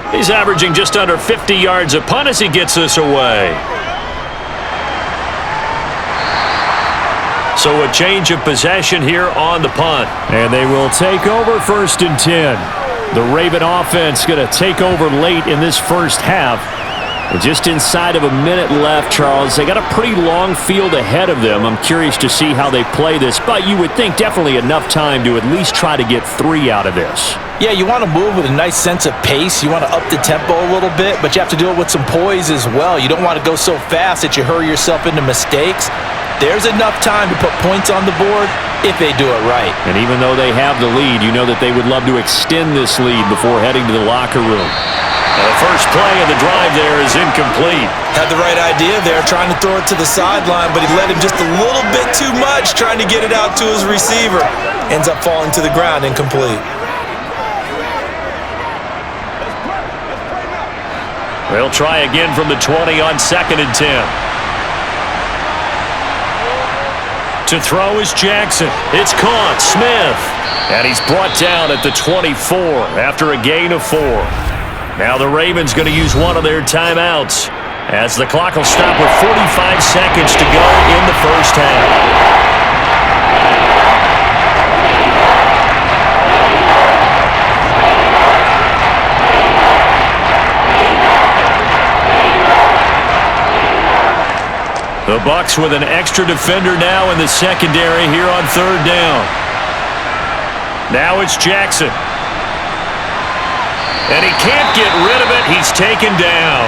He's averaging just under 50 yards a punt as he gets this away. So a change of possession here on the punt. And they will take over 1st and 10. The Raven offense going to take over late in this first half. And just inside of a minute left, Charles. They got a pretty long field ahead of them. I'm curious to see how they play this, but you would think definitely enough time to at least try to get 3 out of this. Yeah, you want to move with a nice sense of pace. You want to up the tempo a little bit, but you have to do it with some poise as well. You don't want to go so fast that you hurry yourself into mistakes. There's enough time to put points on the board if they do it right. And even though they have the lead, you know that they would love to extend this lead before heading to the locker room. The first play of the drive there is incomplete. Had the right idea there, trying to throw it to the sideline, but he let him just a little bit too much, trying to get it out to his receiver. Ends up falling to the ground, incomplete. They'll try again from the 20 on 2nd and 10. To throw is Jackson. It's caught. Smith. And he's brought down at the 24 after a gain of 4. Now the Ravens going to use one of their timeouts as the clock will stop with 45 seconds to go in the first half. The Bucs with an extra defender now in the secondary here on 3rd down. Now it's Jackson. And he can't get rid of it. He's taken down.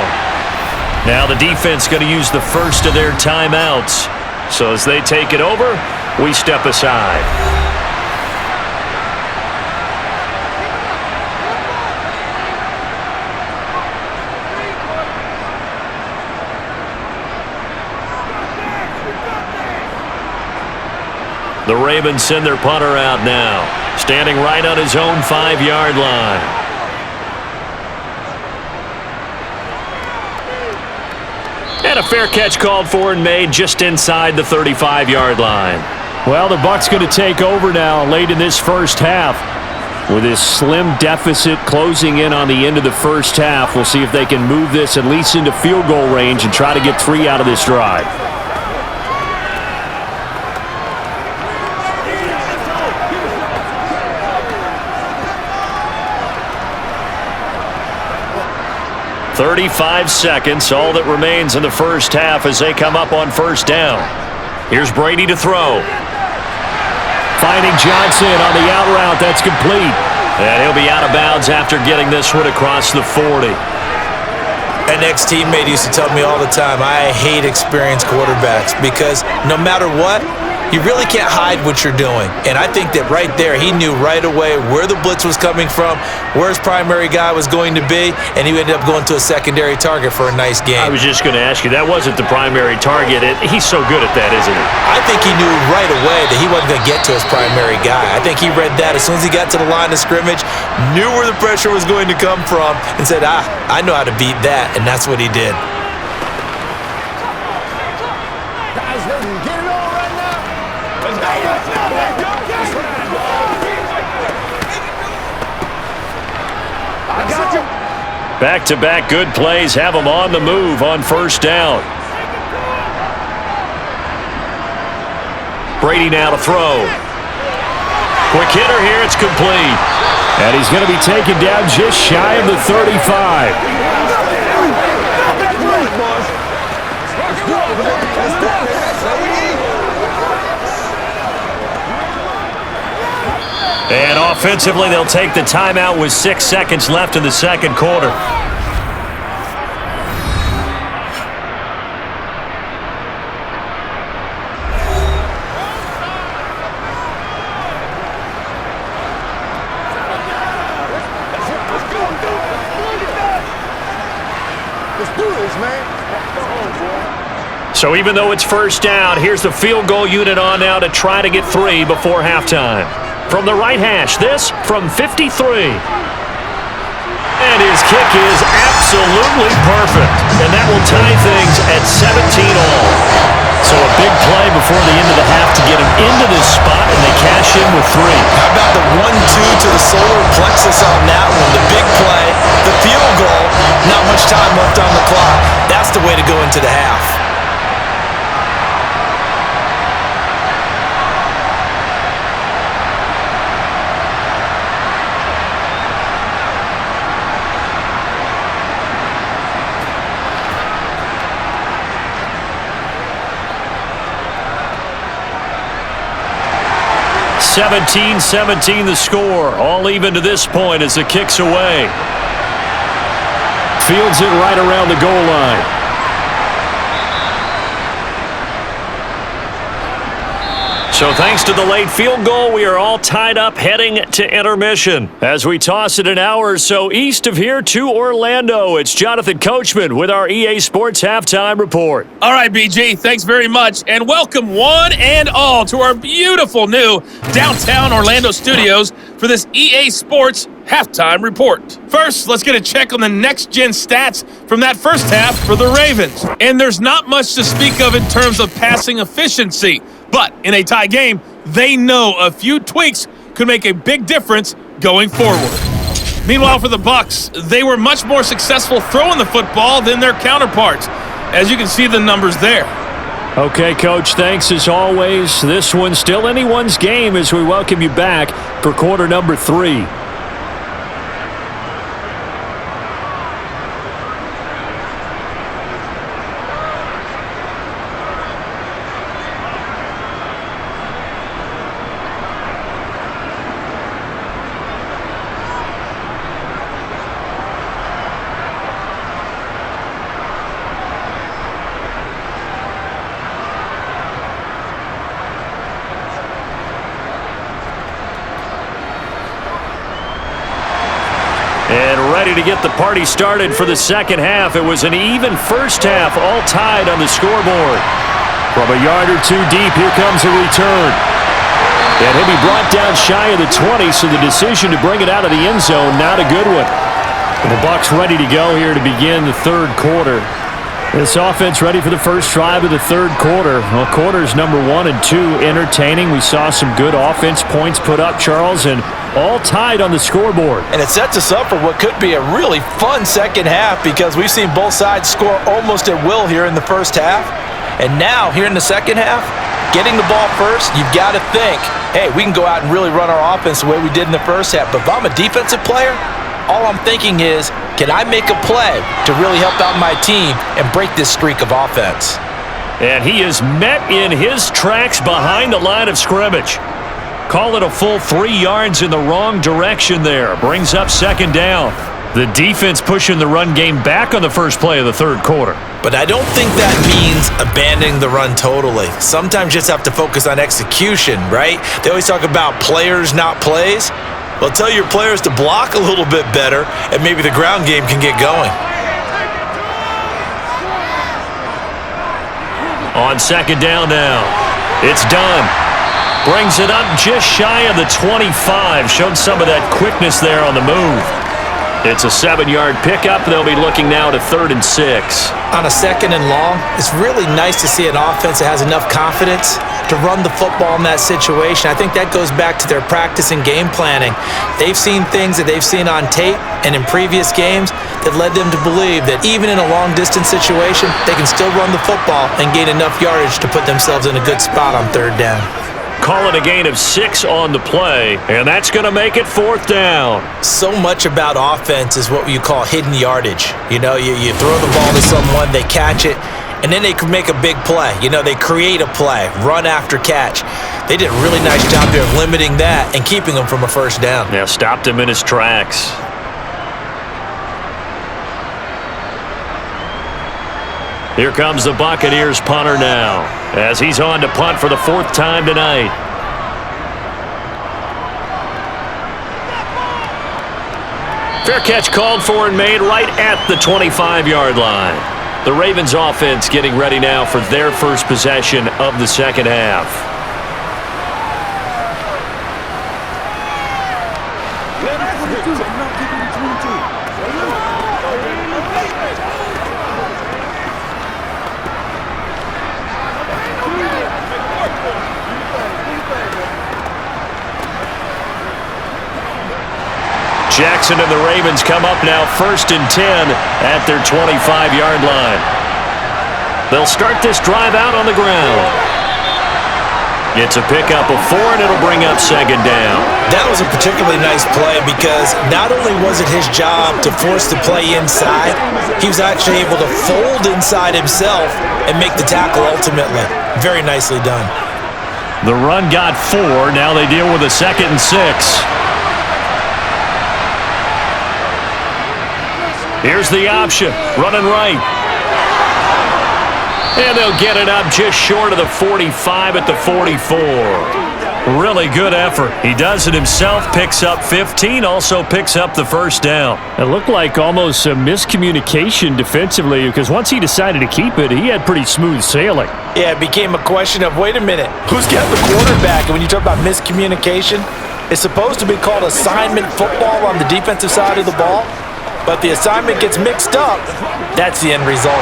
Now the defense going to use the first of their timeouts. So as they take it over, we step aside. The Ravens send their punter out now, standing right on his own 5-yard line. And a fair catch called for and made just inside the 35-yard line. Well, the Bucs going to take over now late in this first half. With this slim deficit closing in on the end of the first half, we'll see if they can move this at least into field goal range and try to get 3 out of this drive. "35 seconds, all that remains in the first half as they come up on first down. Here's Brady to throw. Finding Johnson on the out route. That's complete. And he'll be out of bounds after getting this one across the 40. An ex-teammate used to tell me all the time, I hate experienced quarterbacks because no matter what, you really can't hide what you're doing. And I think that right there, he knew right away where the blitz was coming from, where his primary guy was going to be, and he ended up going to a secondary target for a nice game. I was just going to ask you, that wasn't the primary target. He's so good at that, isn't he? I think he knew right away that he wasn't going to get to his primary guy. I think he read that as soon as he got to the line of scrimmage, knew where the pressure was going to come from, and said, I know how to beat that, and that's what he did. Back-to-back good plays have them on the move on first down. Brady now to throw. Quick hitter here, it's complete. And he's going to be taken down just shy of the 35. And offensively, they'll take the timeout with 6 seconds left in the second quarter. So even though it's first down, here's the field goal unit on now to try to get 3 before halftime. From the right hash, this from 53. And his kick is absolutely perfect. And that will tie things at 17 all. So a big play before the end of the half to get him into this spot, and they cash in with 3. How about the 1-2 to the solar plexus on that one? The big play, the field goal, not much time left on the clock. That's the way to go into the half. (17-17) the score. All even to this point as the kick's away. Fields it right around the goal line. So thanks to the late field goal, we are all tied up heading to intermission. As we toss it an hour or so east of here to Orlando, it's Jonathan Coachman with our EA Sports Halftime Report. All right, BG, thanks very much, and welcome one and all to our beautiful new downtown Orlando studios for this EA Sports Halftime Report. First, let's get a check on the next-gen stats from that first half for the Ravens. And there's not much to speak of in terms of passing efficiency. But in a tie game, they know a few tweaks could make a big difference going forward. Meanwhile, for the BUCS, they were much more successful throwing the football than their counterparts, as you can see the numbers there. Okay, Coach, thanks as always. This one's still anyone's game as we welcome you back for quarter number 3. Ready to get the party started for the second half. It was an even first half, all tied on the scoreboard. From a yard or two deep, here comes a return. And he'll be brought down shy of the 20, so the decision to bring it out of the end zone, not a good one. And the Bucs ready to go here to begin the third quarter. This offense ready for the first drive of the third quarter. Well, quarters number 1 and 2 entertaining. We saw some good offense points put up, Charles, and all tied on the scoreboard. And it sets us up for what could be a really fun second half because we've seen both sides score almost at will here in the first half. And now, here in the second half, getting the ball first, you've got to think, hey, we can go out and really run our offense the way we did in the first half. But if I'm a defensive player, all I'm thinking is, can I make a play to really help out my team and break this streak of offense? And he is met in his tracks behind the line of scrimmage. Call it a full 3 yards in the wrong direction there. Brings up second down. The defense pushing the run game back on the first play of the third quarter. But I don't think that means abandoning the run totally. Sometimes you just have to focus on execution, right? They always talk about players, not plays. Well, tell your players to block a little bit better, and maybe the ground game can get going. On second down now. It's done. Brings it up just shy of the 25. Showed some of that quickness there on the move. It's a 7-yard pickup. They'll be looking now to 3rd and 6. On a second and long, it's really nice to see an offense that has enough confidence to run the football in that situation. I think that goes back to their practice and game planning. They've seen things that they've seen on tape and in previous games that led them to believe that even in a long-distance situation, they can still run the football and gain enough yardage to put themselves in a good spot on third down. Call it a gain of 6 on the play, and that's going to make it 4th down. So much about offense is what you call hidden yardage. You know, you throw the ball to someone, they catch it, and then they can make a big play. You know, they create a play, run after catch. They did a really nice job there of limiting that and keeping him from a first down. Yeah, stopped him in his tracks. Here comes the Buccaneers punter now, as he's on to punt for the 4th time tonight. Fair catch called for and made right at the 25-yard line. The Ravens offense getting ready now for their first possession of the second half. Jackson and the Ravens come up now 1st and 10 at their 25-yard line. They'll start this drive out on the ground. It's a pickup of 4, and it'll bring up 2nd down. That was a particularly nice play because not only was it his job to force the play inside, he was actually able to fold inside himself and make the tackle ultimately. Very nicely done. The run got 4. Now they deal with a 2nd and 6. Here's the option, running right. And they'll get it up just short of the 45 at the 44. Really good effort. He does it himself, picks up 15, also picks up the 1st down. It looked like almost a miscommunication defensively because once he decided to keep it, he had pretty smooth sailing. Yeah, it became a question of, wait a minute, who's got the quarterback? And when you talk about miscommunication, it's supposed to be called assignment football on the defensive side of the ball. But the assignment gets mixed up, that's the end result.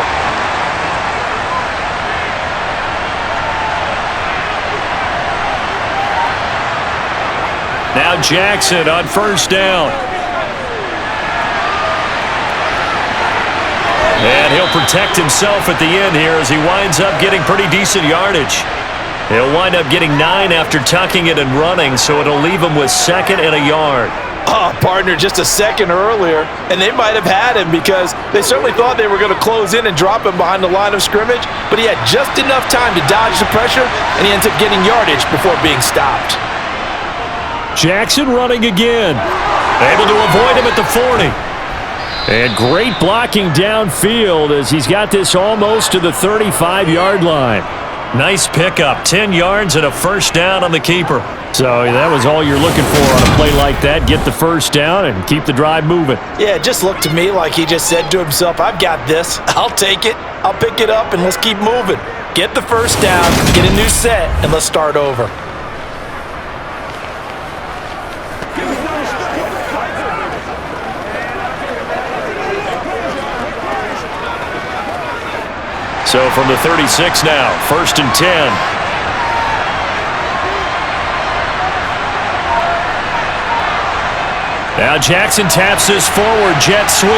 Now Jackson on 1st down. And he'll protect himself at the end here as he winds up getting pretty decent yardage. He'll wind up getting 9 after tucking it and running, so it'll leave him with 2nd and a yard. Oh, partner, just a second earlier, and they might have had him because they certainly thought they were going to close in and drop him behind the line of scrimmage, but he had just enough time to dodge the pressure, and he ends up getting yardage before being stopped. Jackson running again. Able to avoid him at the 40. And great blocking downfield as he's got this almost to the 35-yard line. Nice pickup, 10 yards and a 1st down on the keeper. So that was all you're looking for on a play like that. Get the 1st down and keep the drive moving. Yeah, it just looked to me like he just said to himself, I've got this. I'll take it. I'll pick it up, and let's keep moving. Get the 1st down, get a new set, and let's start over. So from the 36 now, 1st and 10. Now Jackson taps this forward jet sweep.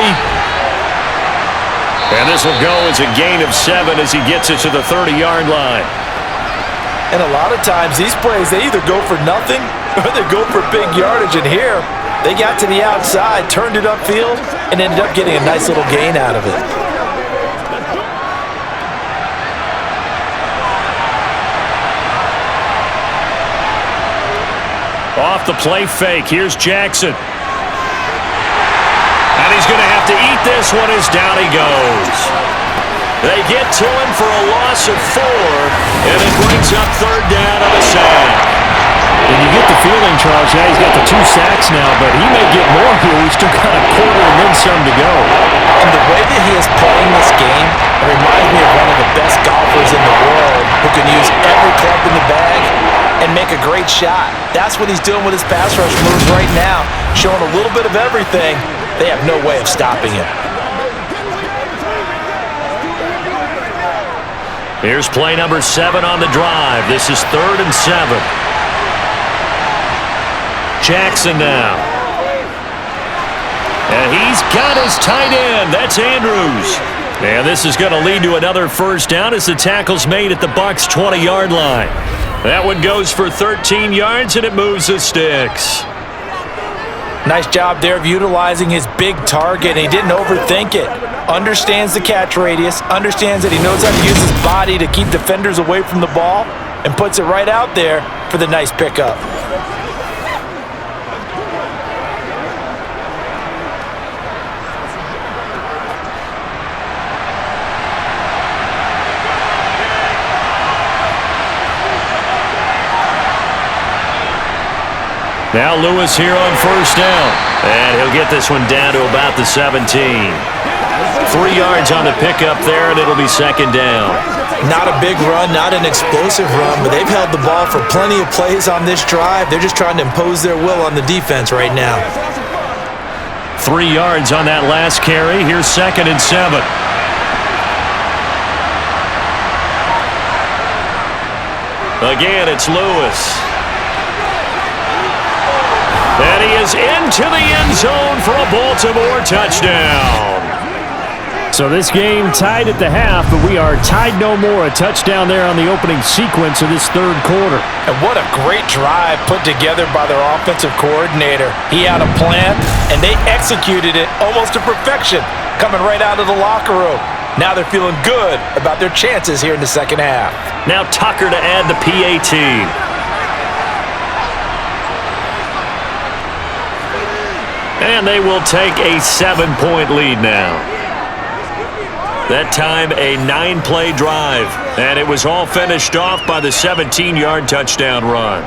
And this will go as a gain of 7 as he gets it to the 30-yard line. And a lot of times these plays, they either go for nothing or they go for big yardage. And here, they got to the outside, turned it upfield, and ended up getting a nice little gain out of it. Off the play fake, here's Jackson. And he's going to have to eat this one as down he goes. They get to him for a loss of 4, and it brings up 3rd down on a sack. And you get the feeling, Charles, yeah, he's got the 2 sacks now, but he may get more here. He's still got a quarter and then some to go. And the way that he is playing this game, it reminds me of one of the best golfers in the world who can use every club in the bag and make a great shot. That's what he's doing with his pass rush moves right now, showing a little bit of everything. They have no way of stopping him. Here's play number 7 on the drive. This is 3rd and 7. Jackson now. And he's got his tight end. That's Andrews. And this is going to lead to another first down as the tackle's made at the Bucs 20-yard line. That one goes for 13 yards, and it moves the sticks. Nice job there of utilizing his big target. He didn't overthink it. Understands the catch radius, understands that he knows how to use his body to keep defenders away from the ball, and puts it right out there for the nice pickup. Now Lewis here on first down. And he'll get this one down to about the 17. 3 yards on the pickup there, and it'll be second down. Not a big run, not an explosive run, but they've held the ball for plenty of plays on this drive. They're just trying to impose their will on the defense right now. 3 yards on that last carry. Here's 2nd and 7. Again, it's Lewis. And he is into the end zone for a Baltimore touchdown. So this game tied at the half, but we are tied no more. A touchdown there on the opening sequence of this third quarter. And what a great drive put together by their offensive coordinator. He had a plan, and they executed it almost to perfection, coming right out of the locker room. Now they're feeling good about their chances here in the second half. Now Tucker to add the PAT. And they will take a 7-point lead now. That time a 9-play drive. And it was all finished off by the 17-yard touchdown run.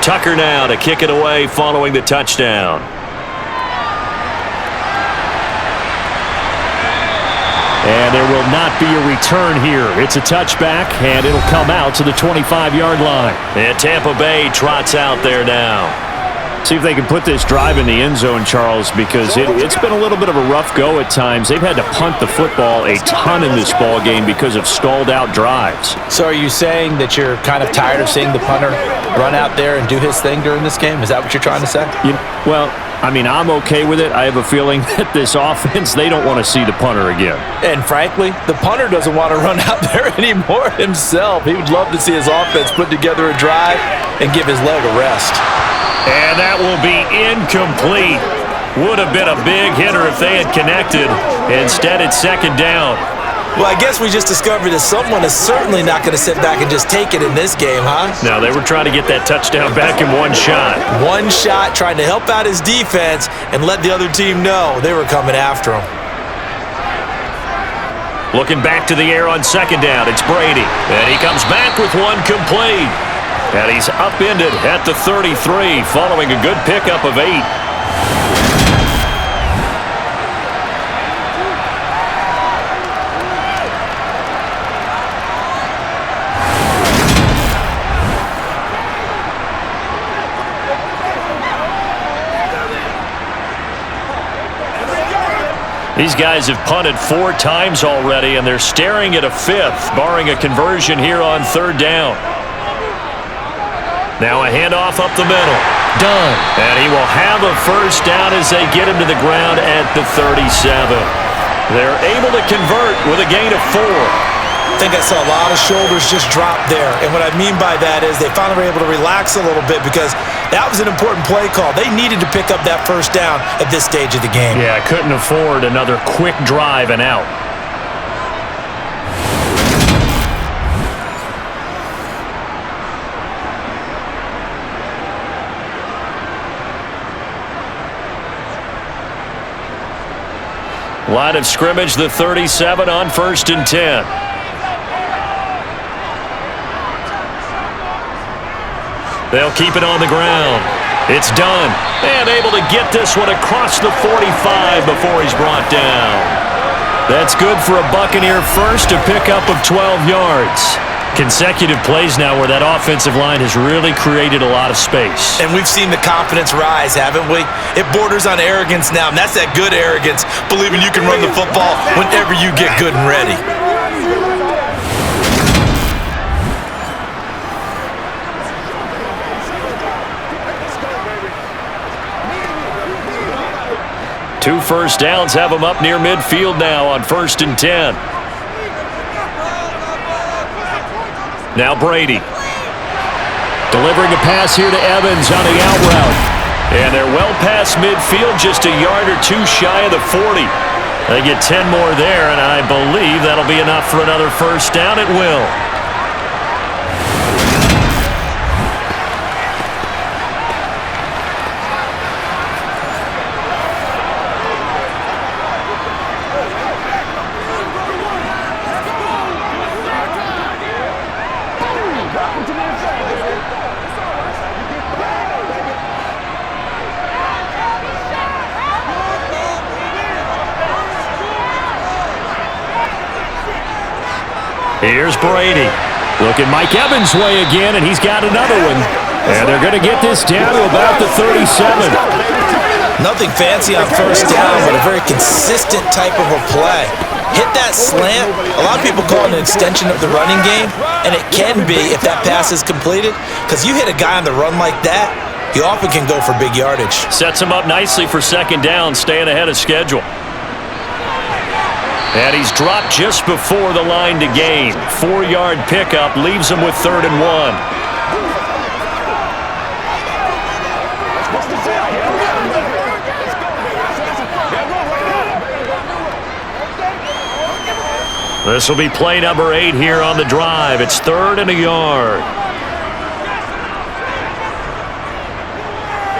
Tucker now to kick it away following the touchdown. And there will not be a return here. It's a touchback, and it'll come out to the 25-yard line. And Tampa Bay trots out there now. See if they can put this drive in the end zone, Charles, because it's been a little bit of a rough go at times. They've had to punt the football a ton in this ball game because of stalled-out drives. So are you saying that you're kind of tired of seeing the punter run out there and do his thing during this game? Is that what you're trying to say? Well, I mean, I'm okay with it. I have a feeling that this offense, they don't want to see the punter again. And frankly, the punter doesn't want to run out there anymore himself. He would love to see his offense put together a drive and give his leg a rest. And that will be incomplete. Would have been a big hitter if they had connected. Instead, it's second down. Well, I guess we just discovered that someone is certainly not going to sit back and just take it in this game, huh? No, they were trying to get that touchdown back in one shot. One shot, trying to help out his defense and let the other team know they were coming after him. Looking back to the air on second down, it's Brady. And he comes back with one complete. And he's upended at the 33 following a good pickup of 8. These guys have punted 4 times already, and they're staring at a 5th, barring a conversion here on third down. Now a handoff up the middle. Done. And he will have a first down as they get him to the ground at the 37. They're able to convert with a gain of 4. I think I saw a lot of shoulders just drop there. And what I mean by that is they finally were able to relax a little bit because that was an important play call. They needed to pick up that first down at this stage of the game. Yeah, couldn't afford another quick drive and out. Line of scrimmage, the 37 on 1st and 10. They'll keep it on the ground. It's done. And able to get this one across the 45 before he's brought down. That's good for a Buccaneer first, a pickup of 12 yards. Consecutive plays now where that offensive line has really created a lot of space. And we've seen the confidence rise, haven't we? It borders on arrogance now, and that's that good arrogance, believing you can run the football whenever you get good and ready. Two first downs have them up near midfield now on 1st and 10. Now Brady. Delivering a pass here to Evans on the out route. And they're well past midfield, just a yard or two shy of the 40. They get 10 more there, and I believe that'll be enough for another first down. It will. Here's Brady. Looking Mike Evans' way again, and he's got another one. And they're going to get this down to about the 37. Nothing fancy on first down, but a very consistent type of a play. Hit that slant. A lot of people call it an extension of the running game, and it can be if that pass is completed, because you hit a guy on the run like that, he often can go for big yardage. Sets him up nicely for second down, staying ahead of schedule. And he's dropped just before the line to gain. 4-yard pickup leaves him with 3rd and 1. This will be play number 8 here on the drive. It's 3rd and a yard.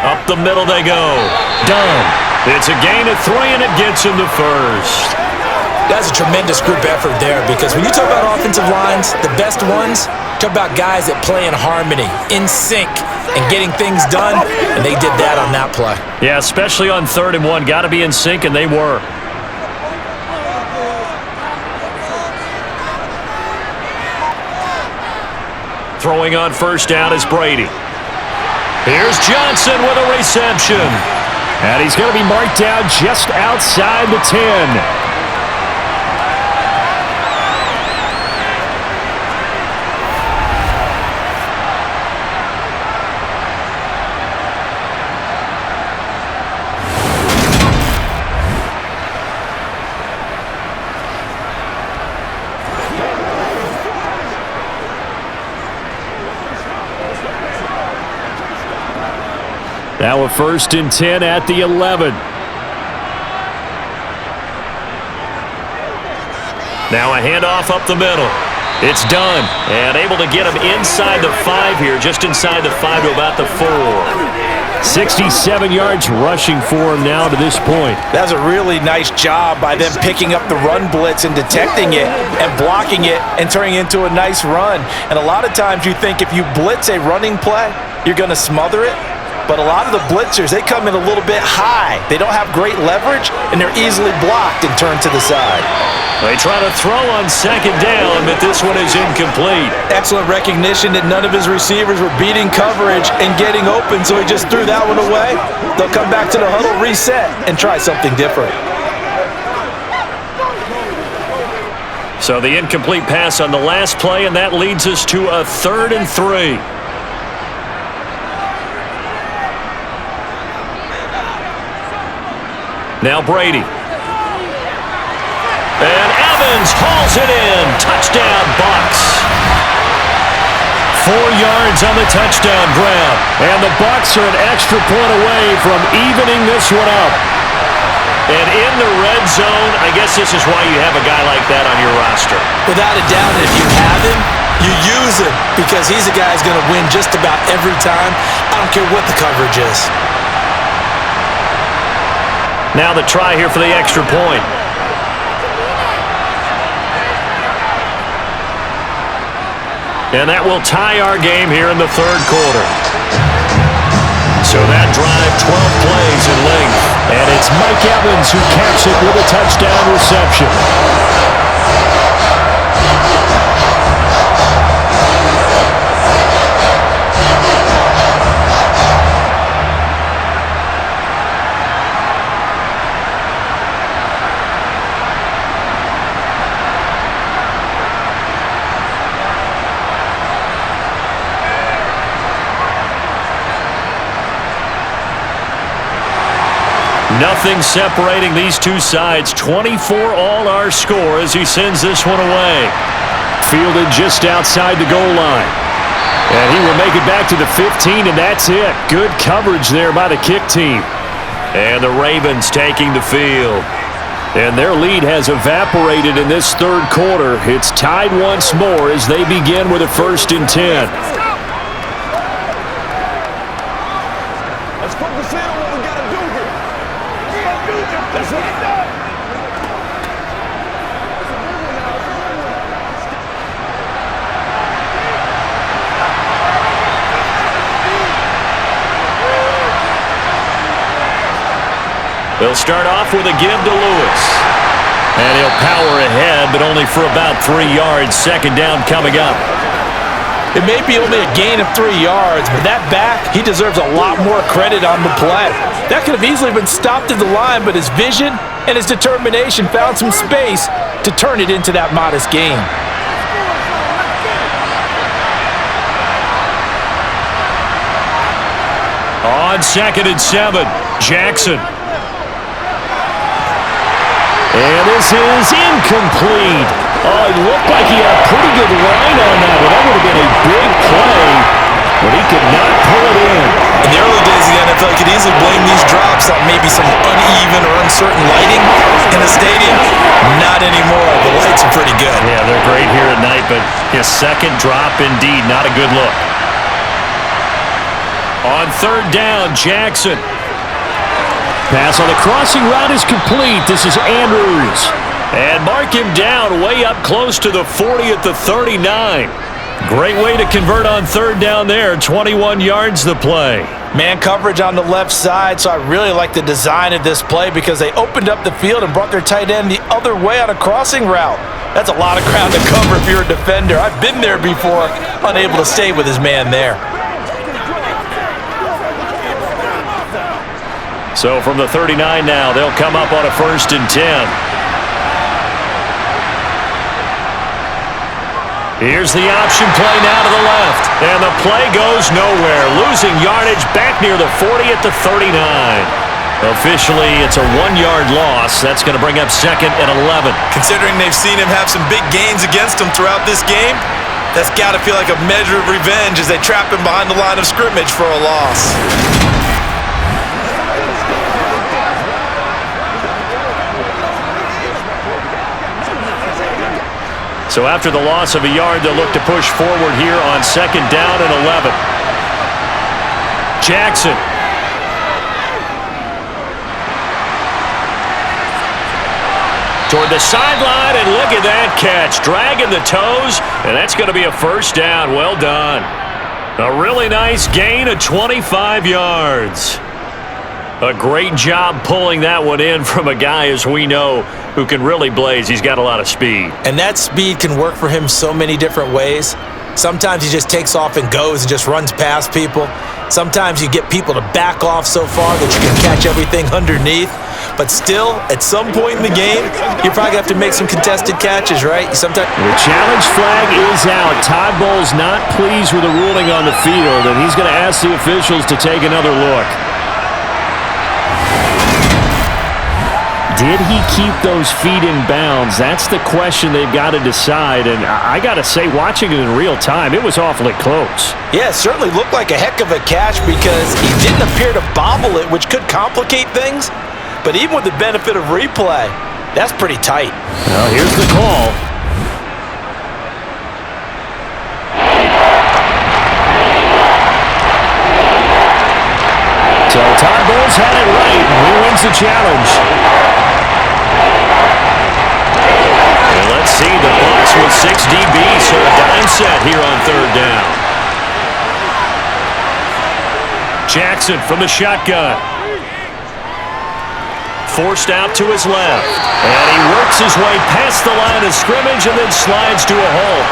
Up the middle they go. Done. It's a gain of 3, and it gets him the first. That's a tremendous group effort there, because when you talk about offensive lines, the best ones, talk about guys that play in harmony, in sync, and getting things done, and they did that on that play. Yeah, especially on 3rd and 1. Got to be in sync, and they were. Throwing on first down is Brady. Here's Johnson with a reception. And he's going to be marked down just outside the 10. Now a 1st and 10 at the 11. Now a handoff up the middle. It's done. And able to get him inside the 5 here, just inside the 5 to about the 4. 67 yards rushing for him now to this point. That's a really nice job by them picking up the run blitz and detecting it and blocking it and turning it into a nice run. And a lot of times you think if you blitz a running play, you're going to smother it. But a lot of the blitzers, they come in a little bit high. They don't have great leverage, and they're easily blocked and turned to the side. They try to throw on second down, but this one is incomplete. Excellent recognition that none of his receivers were beating coverage and getting open, so he just threw that one away. They'll come back to the huddle, reset, and try something different. So the incomplete pass on the last play, and that leads us to a 3rd and 3. Now Brady. And Evans hauls it in. Touchdown, Bucks. 4 yards on the touchdown grab. And the Bucks are an extra point away from evening this one up. And in the red zone, I guess this is why you have a guy like that on your roster. Without a doubt, if you have him, you use him, because he's a guy who's going to win just about every time. I don't care what the coverage is. Now the try here for the extra point. And that will tie our game here in the 3rd quarter. So that drive, 12 plays in length. And it's Mike Evans who caps it with a touchdown reception. Nothing separating these two sides. 24 all our score as he sends this one away. Fielded just outside the goal line. And he will make it back to the 15, and that's it. Good coverage there by the kick team. And the Ravens taking the field. And their lead has evaporated in this third quarter. It's tied once more as they begin with a 1st and 10. Let's focus in on what we got to do here. Let's get it done. They'll start off with a give to Lewis. And he'll power ahead, but only for about 3 yards. 2nd down coming up. It may be only a gain of 3 yards, but that back, he deserves a lot more credit on the play. That could have easily been stopped at the line, but his vision and his determination found some space to turn it into that modest gain. On 2nd and 7, Jackson. And this is incomplete. Oh, it looked like he had a pretty good line on that one. That would have been a big play, but he could not pull it in. In the early days of the NFL, you could easily blame these drops on maybe some uneven or uncertain lighting in the stadium. Not anymore. The lights are pretty good. Yeah, they're great here at night, but his 2nd drop, indeed, not a good look. On 3rd down, Jackson. Pass on the crossing route is complete. This is Andrews. And mark him down way up close to the 40 at the 39. Great way to convert on 3rd down there. 21 yards the play. Man coverage on the left side, so I really like the design of this play because they opened up the field and brought their tight end the other way on a crossing route. That's a lot of ground to cover if you're a defender. I've been there before, unable to stay with his man there. So from the 39 now, they'll come up on a 1st and 10. Here's the option play now to the left. And the play goes nowhere. Losing yardage back near the 40 at the 39. Officially, it's a 1-yard loss. That's going to bring up 2nd and 11. Considering they've seen him have some big gains against them throughout this game, that's got to feel like a measure of revenge as they trap him behind the line of scrimmage for a loss. So after the loss of a yard, they'll look to push forward here on 2nd down and 11. Jackson. Toward the sideline, and look at that catch. Dragging the toes, and that's going to be a 1st down. Well done. A really nice gain of 25 yards. A great job pulling that one in from a guy, as we know, who can really blaze. He's got a lot of speed. And that speed can work for him so many different ways. Sometimes he just takes off and goes and just runs past people. Sometimes you get people to back off so far that you can catch everything underneath. But still, at some point in the game, you probably have to make some contested catches, right? The challenge flag is out. Todd Bowles not pleased with the ruling on the field, and he's going to ask the officials to take another look. Did he keep those feet in bounds? That's the question they've got to decide. And I got to say, watching it in real time, it was awfully close. Yeah, it certainly looked like a heck of a catch because he didn't appear to bobble it, which could complicate things. But even with the benefit of replay, that's pretty tight. Well, here's the call. So Todd Bowles had it right, and he wins the challenge. And let's see, the Bucs with 6 DBs, so a dime set here on 3rd down. Jackson from the shotgun. Forced out to his left. And he works his way past the line of scrimmage and then slides to a halt.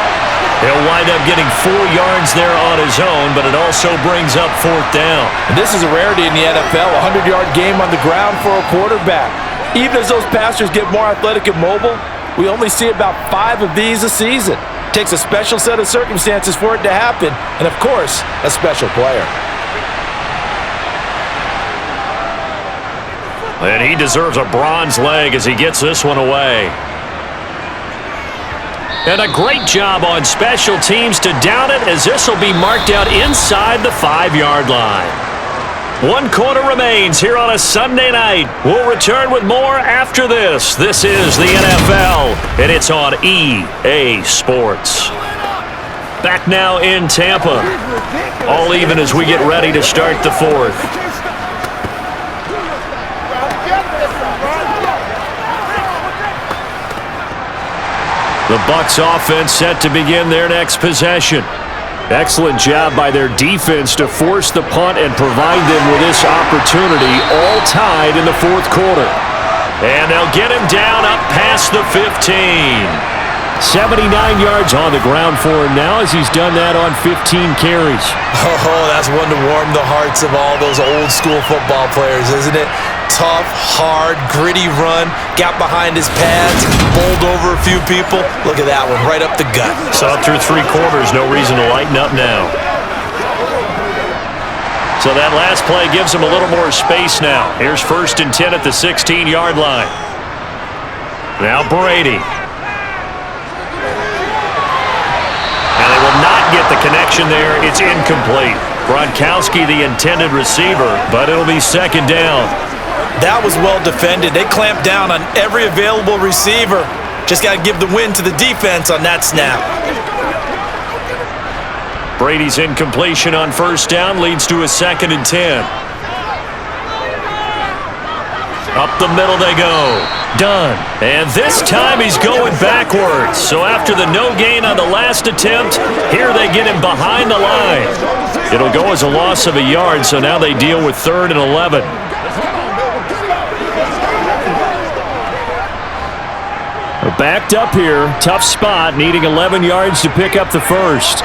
He'll wind up getting 4 yards there on his own, but it also brings up 4th down. And this is a rarity in the NFL, a 100-yard game on the ground for a quarterback. Even as those passers get more athletic and mobile, we only see about 5 of these a season. It takes a special set of circumstances for it to happen, and of course, a special player. And he deserves a bronze leg as he gets this one away. And a great job on special teams to down it, as this will be marked out inside the 5-yard line. 1 quarter remains here on a Sunday night. We'll return with more after this. This is the NFL, and it's on EA Sports. Back now in Tampa. All even as we get ready to start the 4th. The Bucs offense set to begin their next possession. Excellent job by their defense to force the punt and provide them with this opportunity, all tied in the 4th quarter. And they'll get him down up past the 15. 79 yards on the ground for him now, as he's done that on 15 carries. Oh, that's one to warm the hearts of all those old school football players, isn't it? Tough, hard, gritty run, got behind his pads, bowled over a few people. Look at that one, right up the gut. So through 3 quarters, no reason to lighten up now. So that last play gives him a little more space now. Here's 1st and 10 at the 16-yard line. Now Brady. And they will not get the connection there. It's incomplete. Gronkowski, the intended receiver, but it'll be 2nd down. That was well defended. They clamped down on every available receiver. Just got to give the win to the defense on that snap. Brady's incompletion on 1st down leads to a 2nd and 10. Up the middle they go. Done. And this time he's going backwards. So after the no gain on the last attempt, here they get him behind the line. It'll go as a loss of a yard, so now they deal with 3rd and 11. They're backed up here. Tough spot, needing 11 yards to pick up the 1st.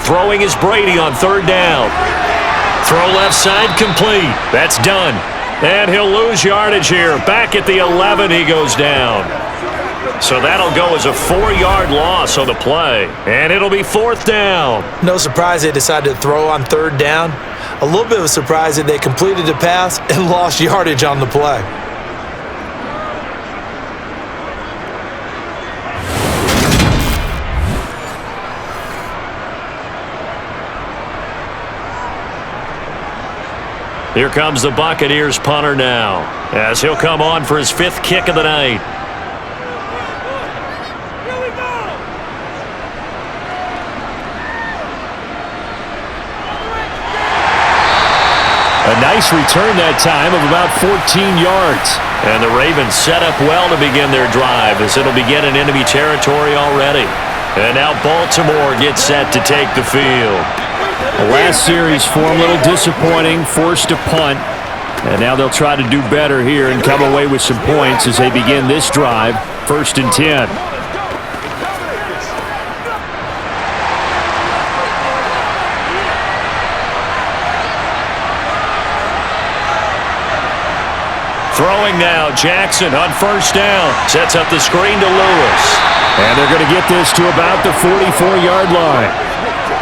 Throwing is Brady on 3rd down. Throw left side complete. That's done. And he'll lose yardage here. Back at the 11 he goes down. So that'll go as a 4-yard loss on the play. And it'll be 4th down. No surprise they decided to throw on 3rd down. A little bit of a surprise that they completed the pass and lost yardage on the play. Here comes the Buccaneers punter now, as he'll come on for his 5th kick of the night. A nice return that time of about 14 yards. And the Ravens set up well to begin their drive, as it'll begin in enemy territory already. And now Baltimore gets set to take the field. The last series for them, a little disappointing, forced to punt. And now they'll try to do better here and come away with some points as they begin this drive, 1st and 10. Throwing now, Jackson on 1st down. Sets up the screen to Lewis. And they're going to get this to about the 44-yard line.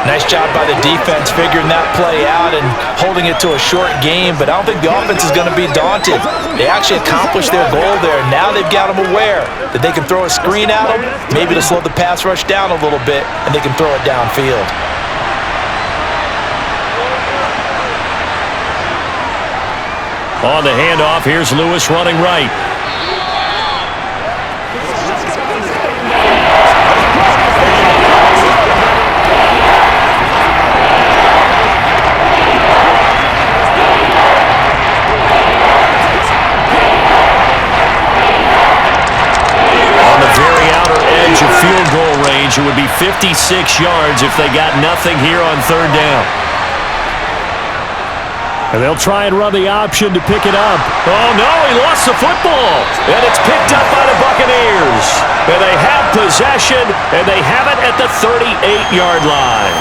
Nice job by the defense figuring that play out and holding it to a short game, but I don't think the offense is going to be daunted. They actually accomplished their goal there. Now they've got them aware that they can throw a screen at them, maybe to slow the pass rush down a little bit, and they can throw it downfield. On the handoff, here's Lewis running right. Field goal range, it would be 56 yards if they got nothing here on 3rd down. And they'll try and run the option to pick it up. Oh no, he lost the football, and it's picked up by the Buccaneers. And they have possession, and they have it at the 38-yard line.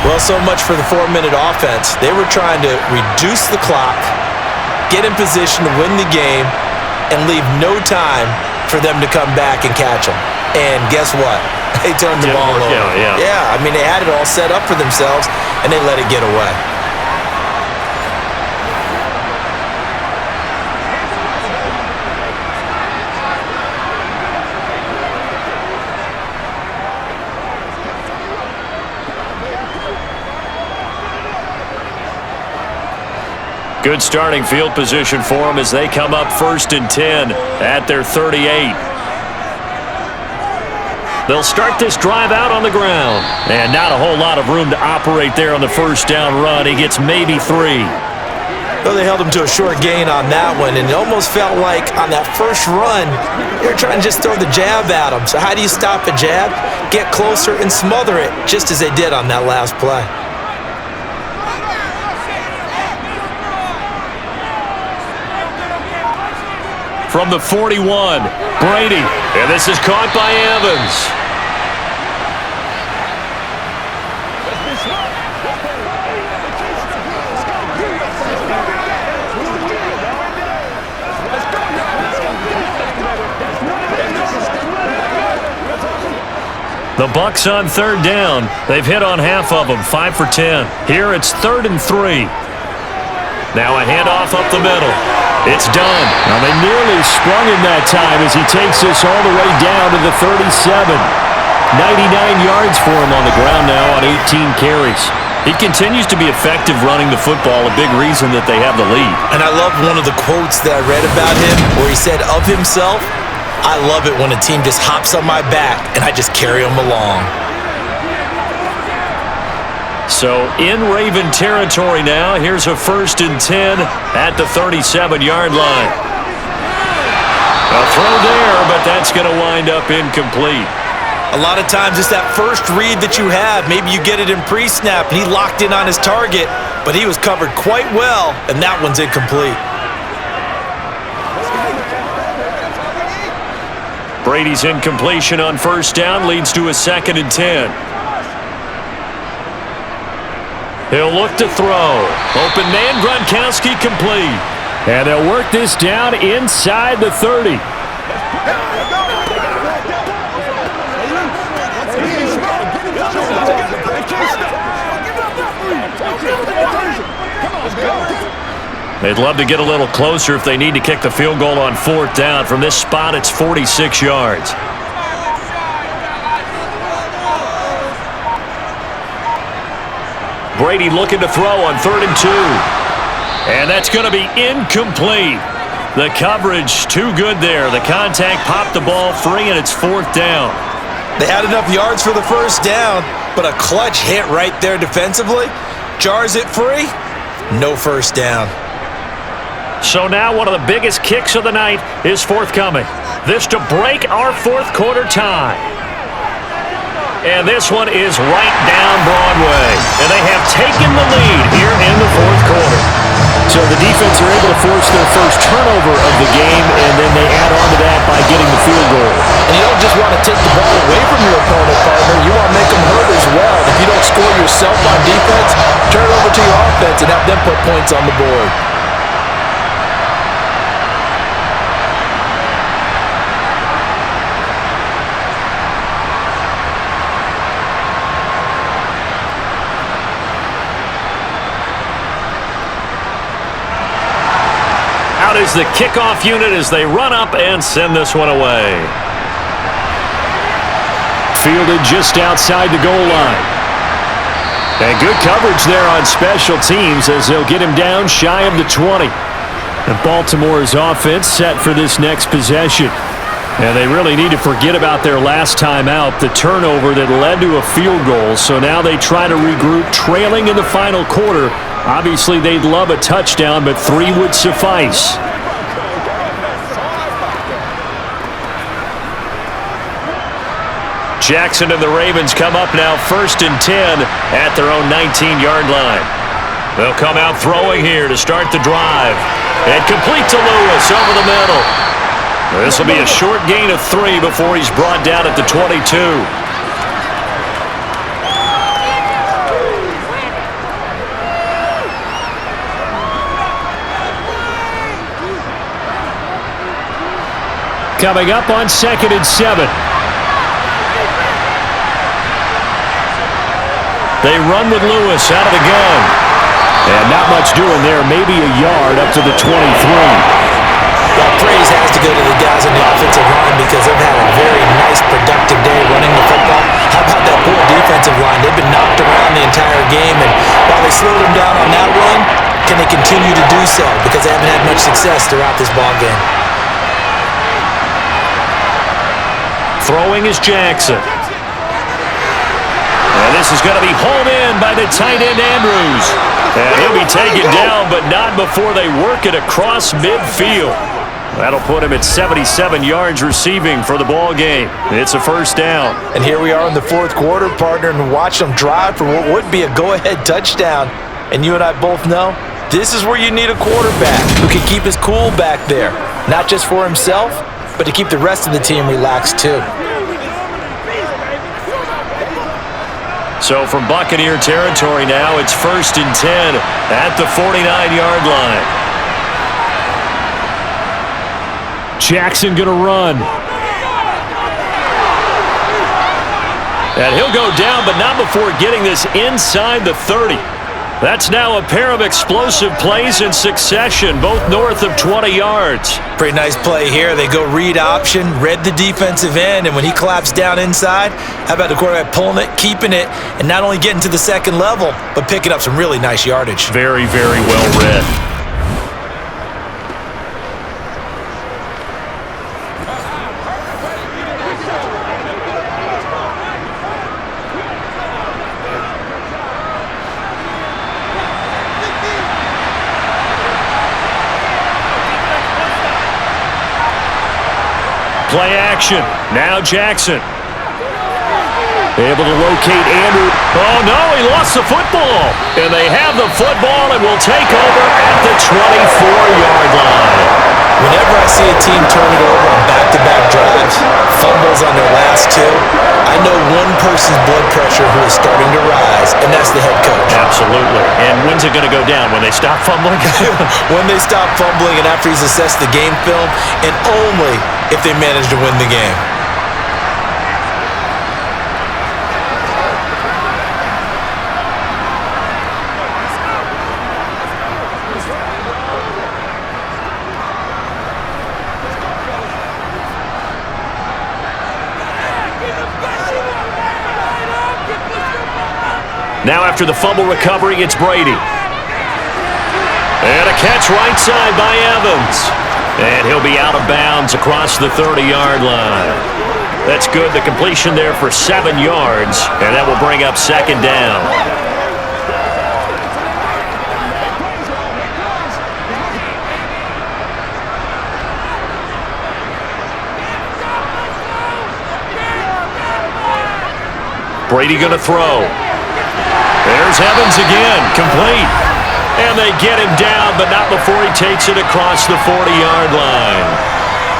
Well, so much for the 4-minute offense. They were trying to reduce the clock, get in position to win the game, and leave no time for them to come back and catch them. And guess what? They turned the ball over. Yeah, I mean, they had it all set up for themselves, and they let it get away. Good starting field position for them as they come up 1st and 10 at their 38. They'll start this drive out on the ground. And not a whole lot of room to operate there on the first down run. He gets maybe 3. Well, they held him to a short gain on that one, and it almost felt like on that first run, they were trying to just throw the jab at him. So how do you stop a jab? Get closer and smother it, just as they did on that last play. From the 41, Brady. And this is caught by Evans. The Bucs on 3rd down. They've hit on half of them, 5 for 10. Here it's 3rd and 3. Now a handoff up the middle. It's done. Now they nearly sprung him that time as he takes this all the way down to the 37. 99 yards for him on the ground now on 18 carries. He continues to be effective running the football, a big reason that they have the lead. And I love one of the quotes that I read about him where he said of himself, "I love it when a team just hops on my back and I just carry them along." So in Raven territory now, here's a 1st and 10 at the 37-yard line. A throw there, but that's going to wind up incomplete. A lot of times it's that first read that you have. Maybe you get it in pre-snap and he locked in on his target, but he was covered quite well, and that one's incomplete. Brady's incompletion on 1st down leads to a 2nd and 10. He'll look to throw. Open man, Gronkowski complete. And they'll work this down inside the 30. They'd love to get a little closer if they need to kick the field goal on 4th down. From this spot, it's 46 yards. Brady looking to throw on 3rd and 2. And that's going to be incomplete. The coverage too good there. The contact popped the ball free, and it's 4th down. They had enough yards for the first down, but a clutch hit right there defensively. Jars it free, no first down. So now one of the biggest kicks of the night is forthcoming. This to break our 4th quarter tie. And this one is right down Broadway. And they have taken the lead here in the 4th quarter. So the defense are able to force their first turnover of the game, and then they add on to that by getting the field goal. And you don't just want to take the ball away from your opponent, partner. You want to make them hurt as well. If you don't score yourself on defense, turn it over to your offense and have them put points on the board. Out is the kickoff unit as they run up and send this one away. Fielded just outside the goal line. And good coverage there on special teams as they'll get him down shy of the 20. And Baltimore's offense set for this next possession. And they really need to forget about their last time out, the turnover that led to a field goal. So now they try to regroup, trailing in the final quarter. Obviously, they'd love a touchdown, but 3 would suffice. Jackson and the Ravens come up now 1st and 10 at their own 19-yard line. They'll come out throwing here to start the drive. And complete to Lewis over the middle. This will be a short gain of 3 before he's brought down at the 22. Coming up on 2nd and 7. They run with Lewis out of the gun. And not much doing there. Maybe a yard up to the 23. Well, praise has to go to the guys on the offensive line because they've had a very nice, productive day running the football. How about that poor defensive line? They've been knocked around the entire game, and while they slowed them down on that run, can they they continue to do so because they haven't had much success throughout this ball game. Throwing is Jackson. And this is going to be hauled in by the tight end Andrews. And he'll be taken down, but not before they work it across midfield. That'll put him at 77 yards receiving for the ball game. It's a first down. And here we are in the fourth quarter, partner, and watch them drive for what would be a go-ahead touchdown. And you and I both know this is where you need a quarterback who can keep his cool back there, not just for himself, but to keep the rest of the team relaxed too. So from Buccaneer territory now, it's 1st and 10 at the 49-yard line. Jackson going to run. And he'll go down, but not before getting this inside the 30. That's now a pair of explosive plays in succession, both north of 20 yards. Pretty nice play here. They go read option, read the defensive end, and when he collapsed down inside, how about the quarterback pulling it, keeping it, and not only getting to the second level, but picking up some really nice yardage. Very, very well read. Play action. Now Jackson. Able to locate Andrew. Oh, no, he lost the football. And they have the football and will take over at the 24-yard line. Whenever I see a team turn it over on back-to-back drives, fumbles on their last two, I know one person's blood pressure who is starting to rise, and that's the head coach. Absolutely. And when's it going to go down? When they stop fumbling? When they stop fumbling and after he's assessed the game film, and only if they manage to win the game. Now after the fumble recovery, it's Brady. And a catch right side by Evans. And he'll be out of bounds across the 30-yard line. That's good. The completion there for 7 yards. And that will bring up second down. Brady going to throw. There's Evans again, complete. And they get him down, but not before he takes it across the 40-yard line.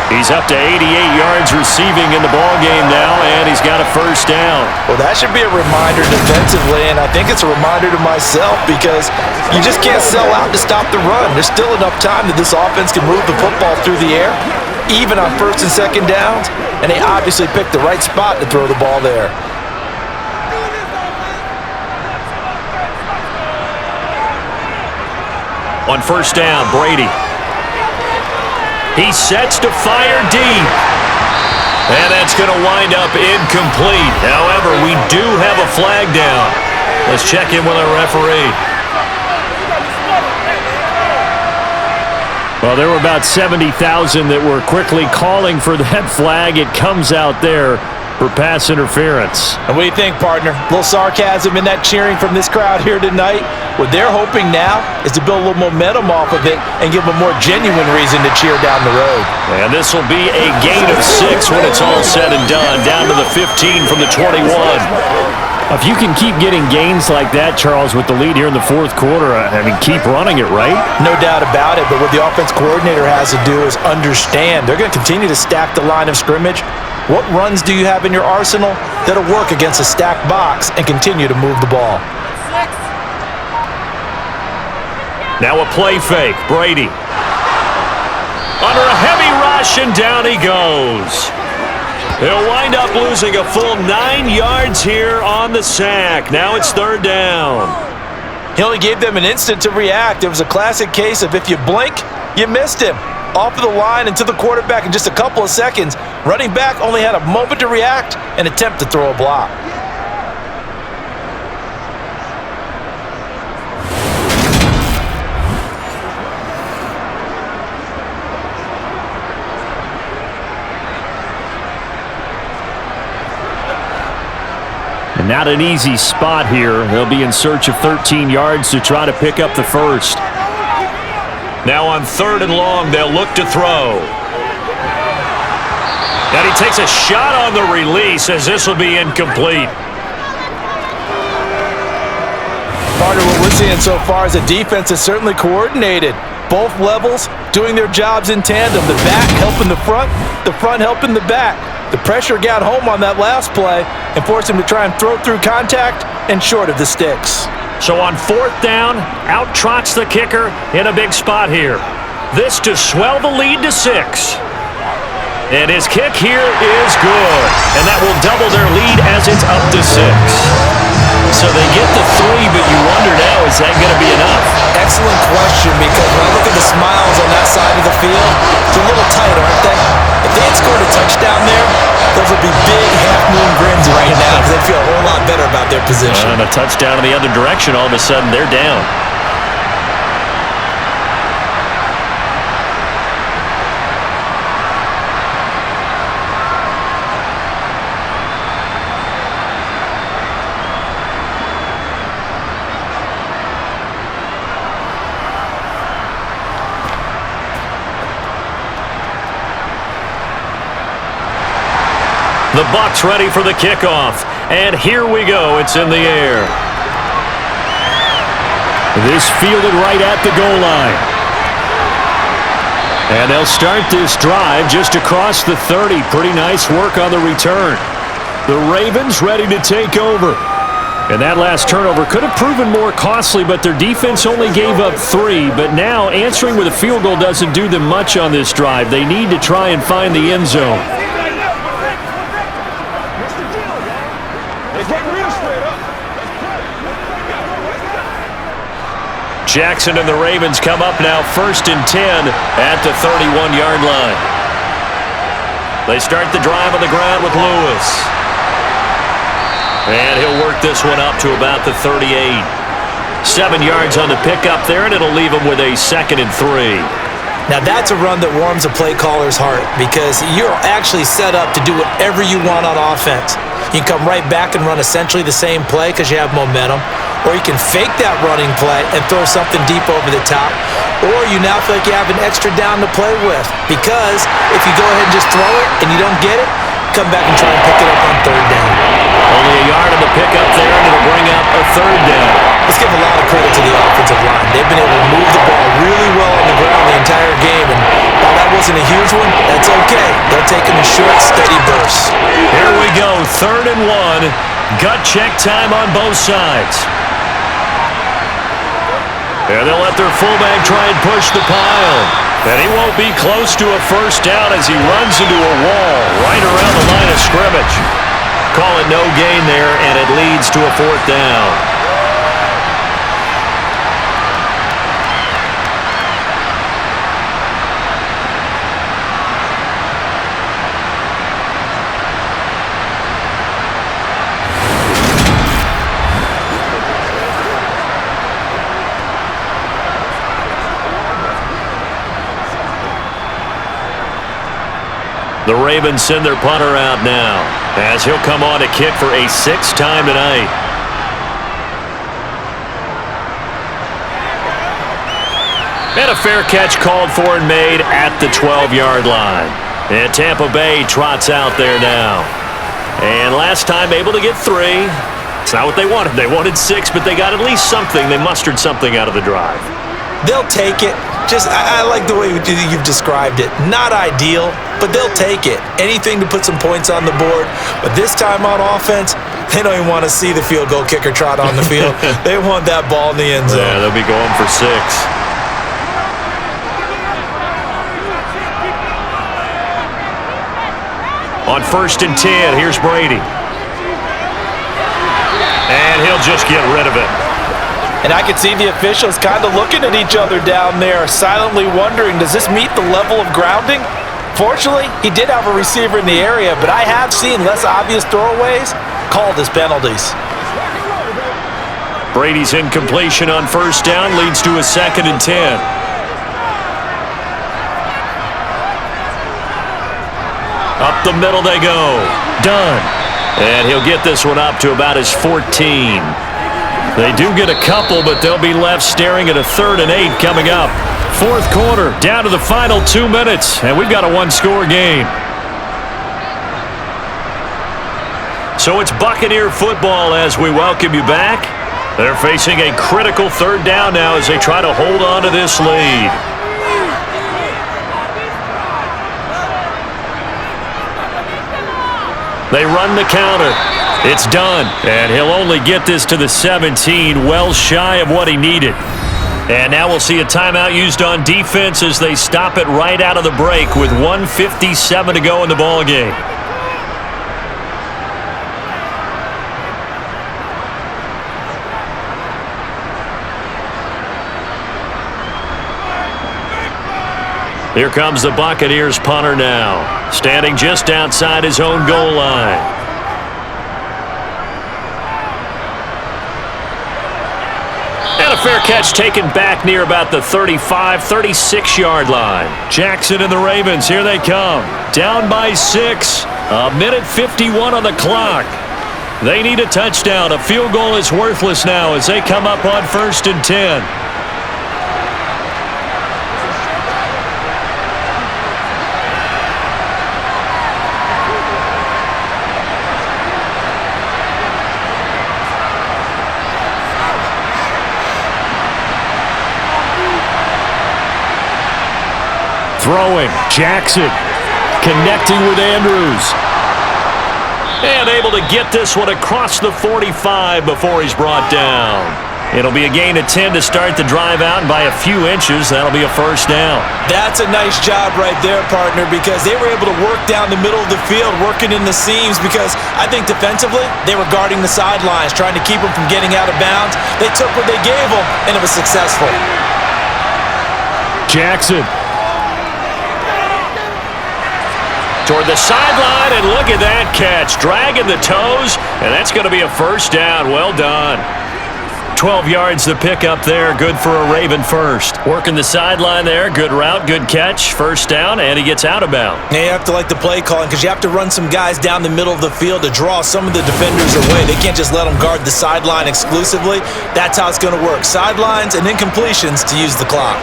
He's up to 88 yards receiving in the ballgame now, and he's got a first down. Well, that should be a reminder defensively, and I think it's a reminder to myself because you just can't sell out to stop the run. There's still enough time that this offense can move the football through the air, even on first and second downs, and they obviously picked the right spot to throw the ball there. On first down, Brady. He sets to fire deep. And that's going to wind up incomplete. However, we do have a flag down. Let's check in with our referee. Well, there were about 70,000 that were quickly calling for that flag. It comes out there for pass interference. And what do you think, partner? A little sarcasm in that cheering from this crowd here tonight. What they're hoping now is to build a little momentum off of it and give them a more genuine reason to cheer down the road. And this will be a gain of 6 when it's all said and done, down to the 15 from the 21. If you can keep getting gains like that, Charles, with the lead here in the fourth quarter, I mean, keep running it, right? No doubt about it, but what the offense coordinator has to do is understand they're going to continue to stack the line of scrimmage. What runs do you have in your arsenal that'll work against a stacked box and continue to move the ball? Now a play fake. Brady. Under a heavy rush, and down he goes. He'll wind up losing a full 9 yards here on the sack. Now it's third down. He only gave them an instant to react. It was a classic case of if you blink, you missed him. Off of the line and to the quarterback in just a couple of seconds. Running back only had a moment to react and attempt to throw a block. And not an easy spot here. They'll be in search of 13 yards to try to pick up the first. Now on 3rd and long, they'll look to throw. And he takes a shot on the release as this will be incomplete. Part of what we're seeing so far is the defense is certainly coordinated. Both levels doing their jobs in tandem. The back helping the front helping the back. The pressure got home on that last play and forced him to try and throw through contact and short of the sticks. So on 4th down, out trots the kicker in a big spot here. This to swell the lead to 6. And his kick here is good. And that will double their lead as it's up to 6. So they get the 3, but you wonder now, is that going to be enough? Excellent question, because when I look at the smiles on that side of the field, it's a little tight, aren't they? If they had scored a touchdown there, those would be big half-moon grins right now because they'd feel a whole lot better about their position. And a touchdown in the other direction, all of a sudden they're down. The Bucs ready for the kickoff. And here we go. It's in the air. This fielded right at the goal line. And they'll start this drive just across the 30. Pretty nice work on the return. The Ravens ready to take over. And that last turnover could have proven more costly, but their defense only gave up 3. But now answering with a field goal doesn't do them much on this drive. They need to try and find the end zone. Jackson and the Ravens come up now 1st and 10 at the 31-yard line. They start the drive on the ground with Lewis. And he'll work this one up to about the 38. 7 yards on the pickup there, and it'll leave him with a 2nd and 3. Now that's a run that warms a play caller's heart because you're actually set up to do whatever you want on offense. You can come right back and run essentially the same play because you have momentum, or you can fake that running play and throw something deep over the top, or you now feel like you have an extra down to play with because if you go ahead and just throw it and you don't get it, come back and try and pick it up on 3rd down. Only a yard on the pickup there, and it'll bring up a 3rd down. Let's give a lot of credit to the offensive line. They've been able to move the ball really well on the ground the entire game, and while that wasn't a huge one, that's okay. They'll take them in short, steady bursts. Here we go, 3rd and 1. Gut check time on both sides. And they'll let their fullback try and push the pile. And he won't be close to a 1st down as he runs into a wall right around the line of scrimmage. Call it no gain there, and it leads to a 4th down. The Ravens send their punter out now as he'll come on to kick for a 6th time tonight. And a fair catch called for and made at the 12-yard line. And Tampa Bay trots out there now. And last time able to get 3. It's not what they wanted. They wanted 6, but they got at least something. They mustered something out of the drive. They'll take it. I like the way you've described it. Not ideal, but they'll take it. Anything to put some points on the board. But this time on offense, they don't even want to see the field goal kicker trot on the field. They want that ball in the end zone. Yeah, they'll be going for 6. On 1st and 10, here's Brady. And he'll just get rid of it. And I could see the officials kind of looking at each other down there, silently wondering, does this meet the level of grounding? Fortunately, he did have a receiver in the area, but I have seen less obvious throwaways called as penalties. Brady's incompletion on 1st down leads to a 2nd and 10. Up the middle they go. Done. And he'll get this one up to about his 14. They do get a couple, but they'll be left staring at a 3rd and 8 coming up. Fourth quarter, down to the final 2 minutes, and we've got a one-score game. So it's Buccaneer football as we welcome you back. They're facing a critical 3rd down now as they try to hold on to this lead. They run the counter. It's done, and he'll only get this to the 17, well shy of what he needed. And now we'll see a timeout used on defense as they stop it right out of the break with 1:57 to go in the ballgame. Here comes the Buccaneers punter now, standing just outside his own goal line. And a fair catch taken back near about the 35, 36-yard line. Jackson and the Ravens, here they come. Down by 6, a minute 51 on the clock. They need a touchdown. A field goal is worthless now as they come up on 1st and 10. Throwing, Jackson, connecting with Andrews. And able to get this one across the 45 before he's brought down. It'll be a gain of 10 to start the drive out, and by a few inches, that'll be a 1st down. That's a nice job right there, partner, because they were able to work down the middle of the field, working in the seams, because I think defensively, they were guarding the sidelines, trying to keep them from getting out of bounds. They took what they gave them, and it was successful. Jackson. Toward the sideline, and look at that catch. Dragging the toes, and that's going to be a 1st down. Well done. 12 yards the pick up there. Good for a Raven first. Working the sideline there. Good route, good catch. 1st down, and he gets out of bounds. Yeah, you have to like the play calling because you have to run some guys down the middle of the field to draw some of the defenders away. They can't just let them guard the sideline exclusively. That's how it's going to work. Sidelines and then completions to use the clock.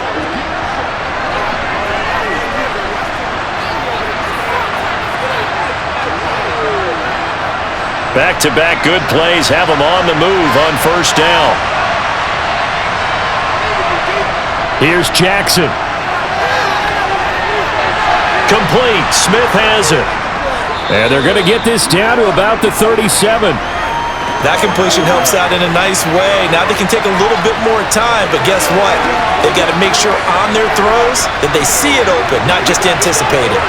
Back-to-back good plays have them on the move on 1st down. Here's Jackson. Complete. Smith has it. And they're going to get this down to about the 37. That completion helps out in a nice way. Now they can take a little bit more time, but guess what? They've got to make sure on their throws that they see it open, not just anticipate it.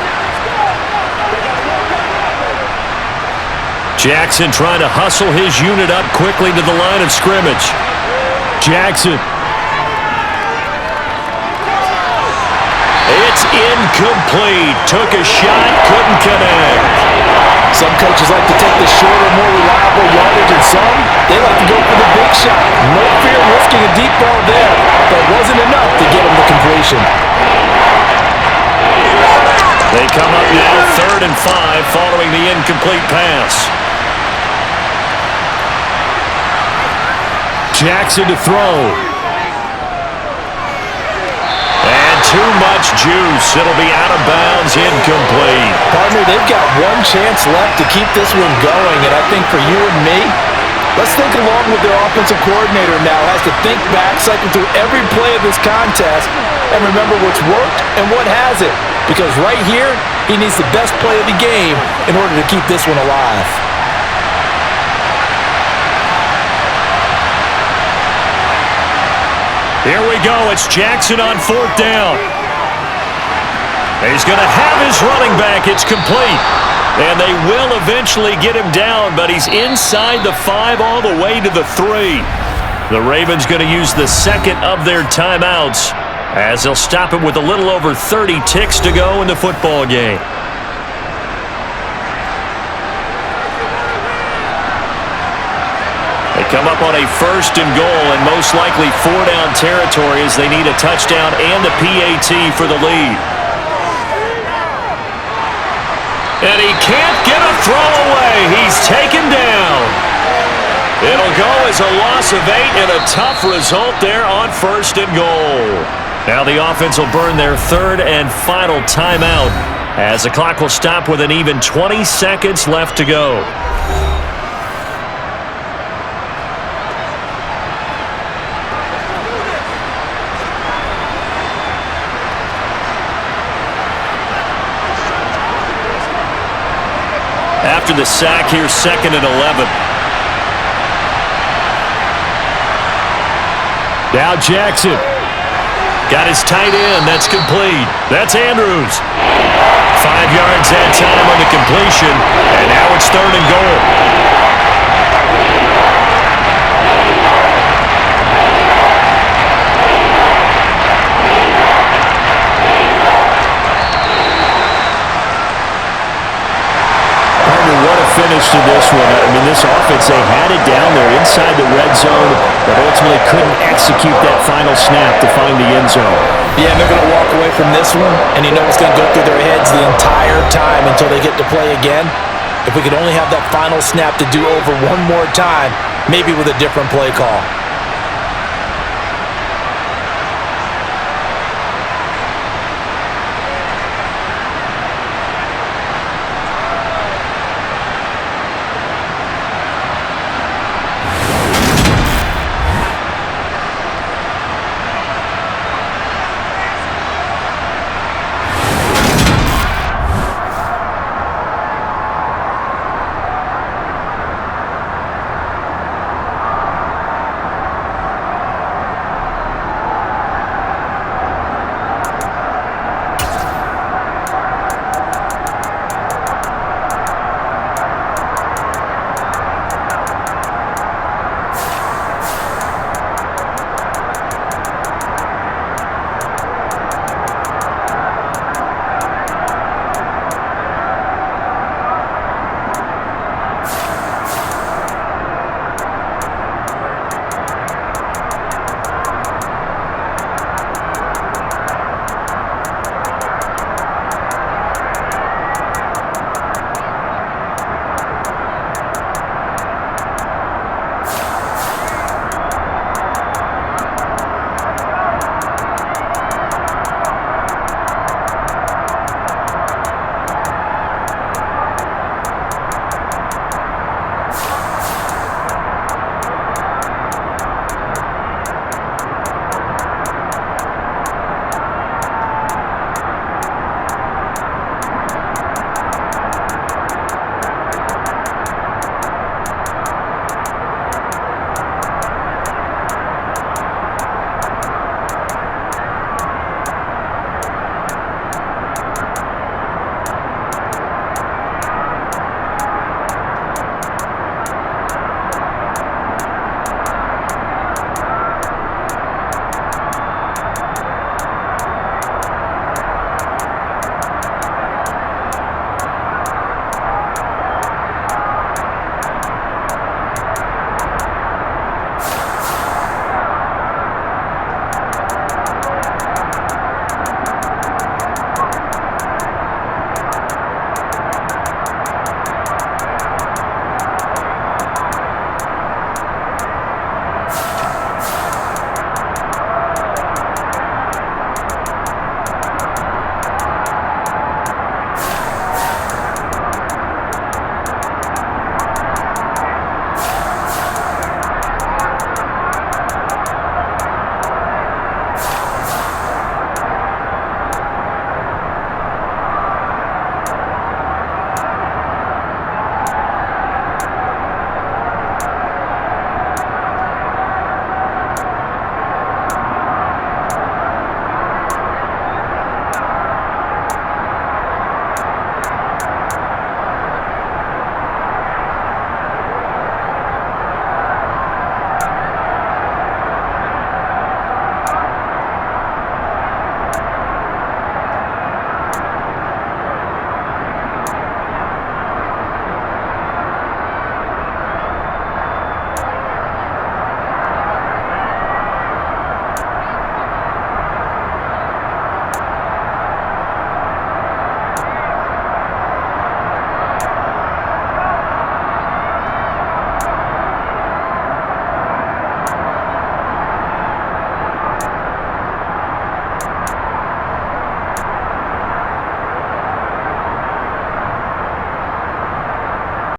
Jackson trying to hustle his unit up quickly to the line of scrimmage. Jackson. It's incomplete. Took a shot, couldn't connect. Some coaches like to take the shorter, more reliable yardage, and some, they like to go for the big shot. No fear risking a deep ball there, but wasn't enough to get him the completion. They come up now 3rd and 5 following the incomplete pass. Jackson to throw. And too much juice. It'll be out of bounds, incomplete. Partner, they've got one chance left to keep this one going, and I think for you and me, let's think along with their offensive coordinator now. Has to think back, cycle through every play of this contest, and remember what's worked and what hasn't. Because right here, he needs the best play of the game in order to keep this one alive. Here we go. It's Jackson on 4th down. He's going to have his running back. It's complete. And they will eventually get him down, but he's inside the 5 all the way to the 3. The Ravens going to use the 2nd of their timeouts as they'll stop it with a little over 30 ticks to go in the football game. They come up on a 1st and goal and most likely 4-down territory as they need a touchdown and a PAT for the lead. And he can't get a throw away. He's taken down. It'll go as a loss of 8 and a tough result there on 1st and goal. Now the offense will burn their 3rd and final timeout as the clock will stop with an even 20 seconds left to go. After the sack, here's 2nd and 11. Now Jackson. Got his tight end. That's complete. That's Andrews. 5 yards that time on the completion. And now it's 3rd and goal. What a finish to this one. I mean, this offense, they had it down there inside the red zone, but ultimately couldn't execute that final snap to find the end zone. Yeah, they're going to walk away from this one, and you know it's going to go through their heads the entire time until they get to play again. If we could only have that final snap to do over one more time, maybe with a different play call.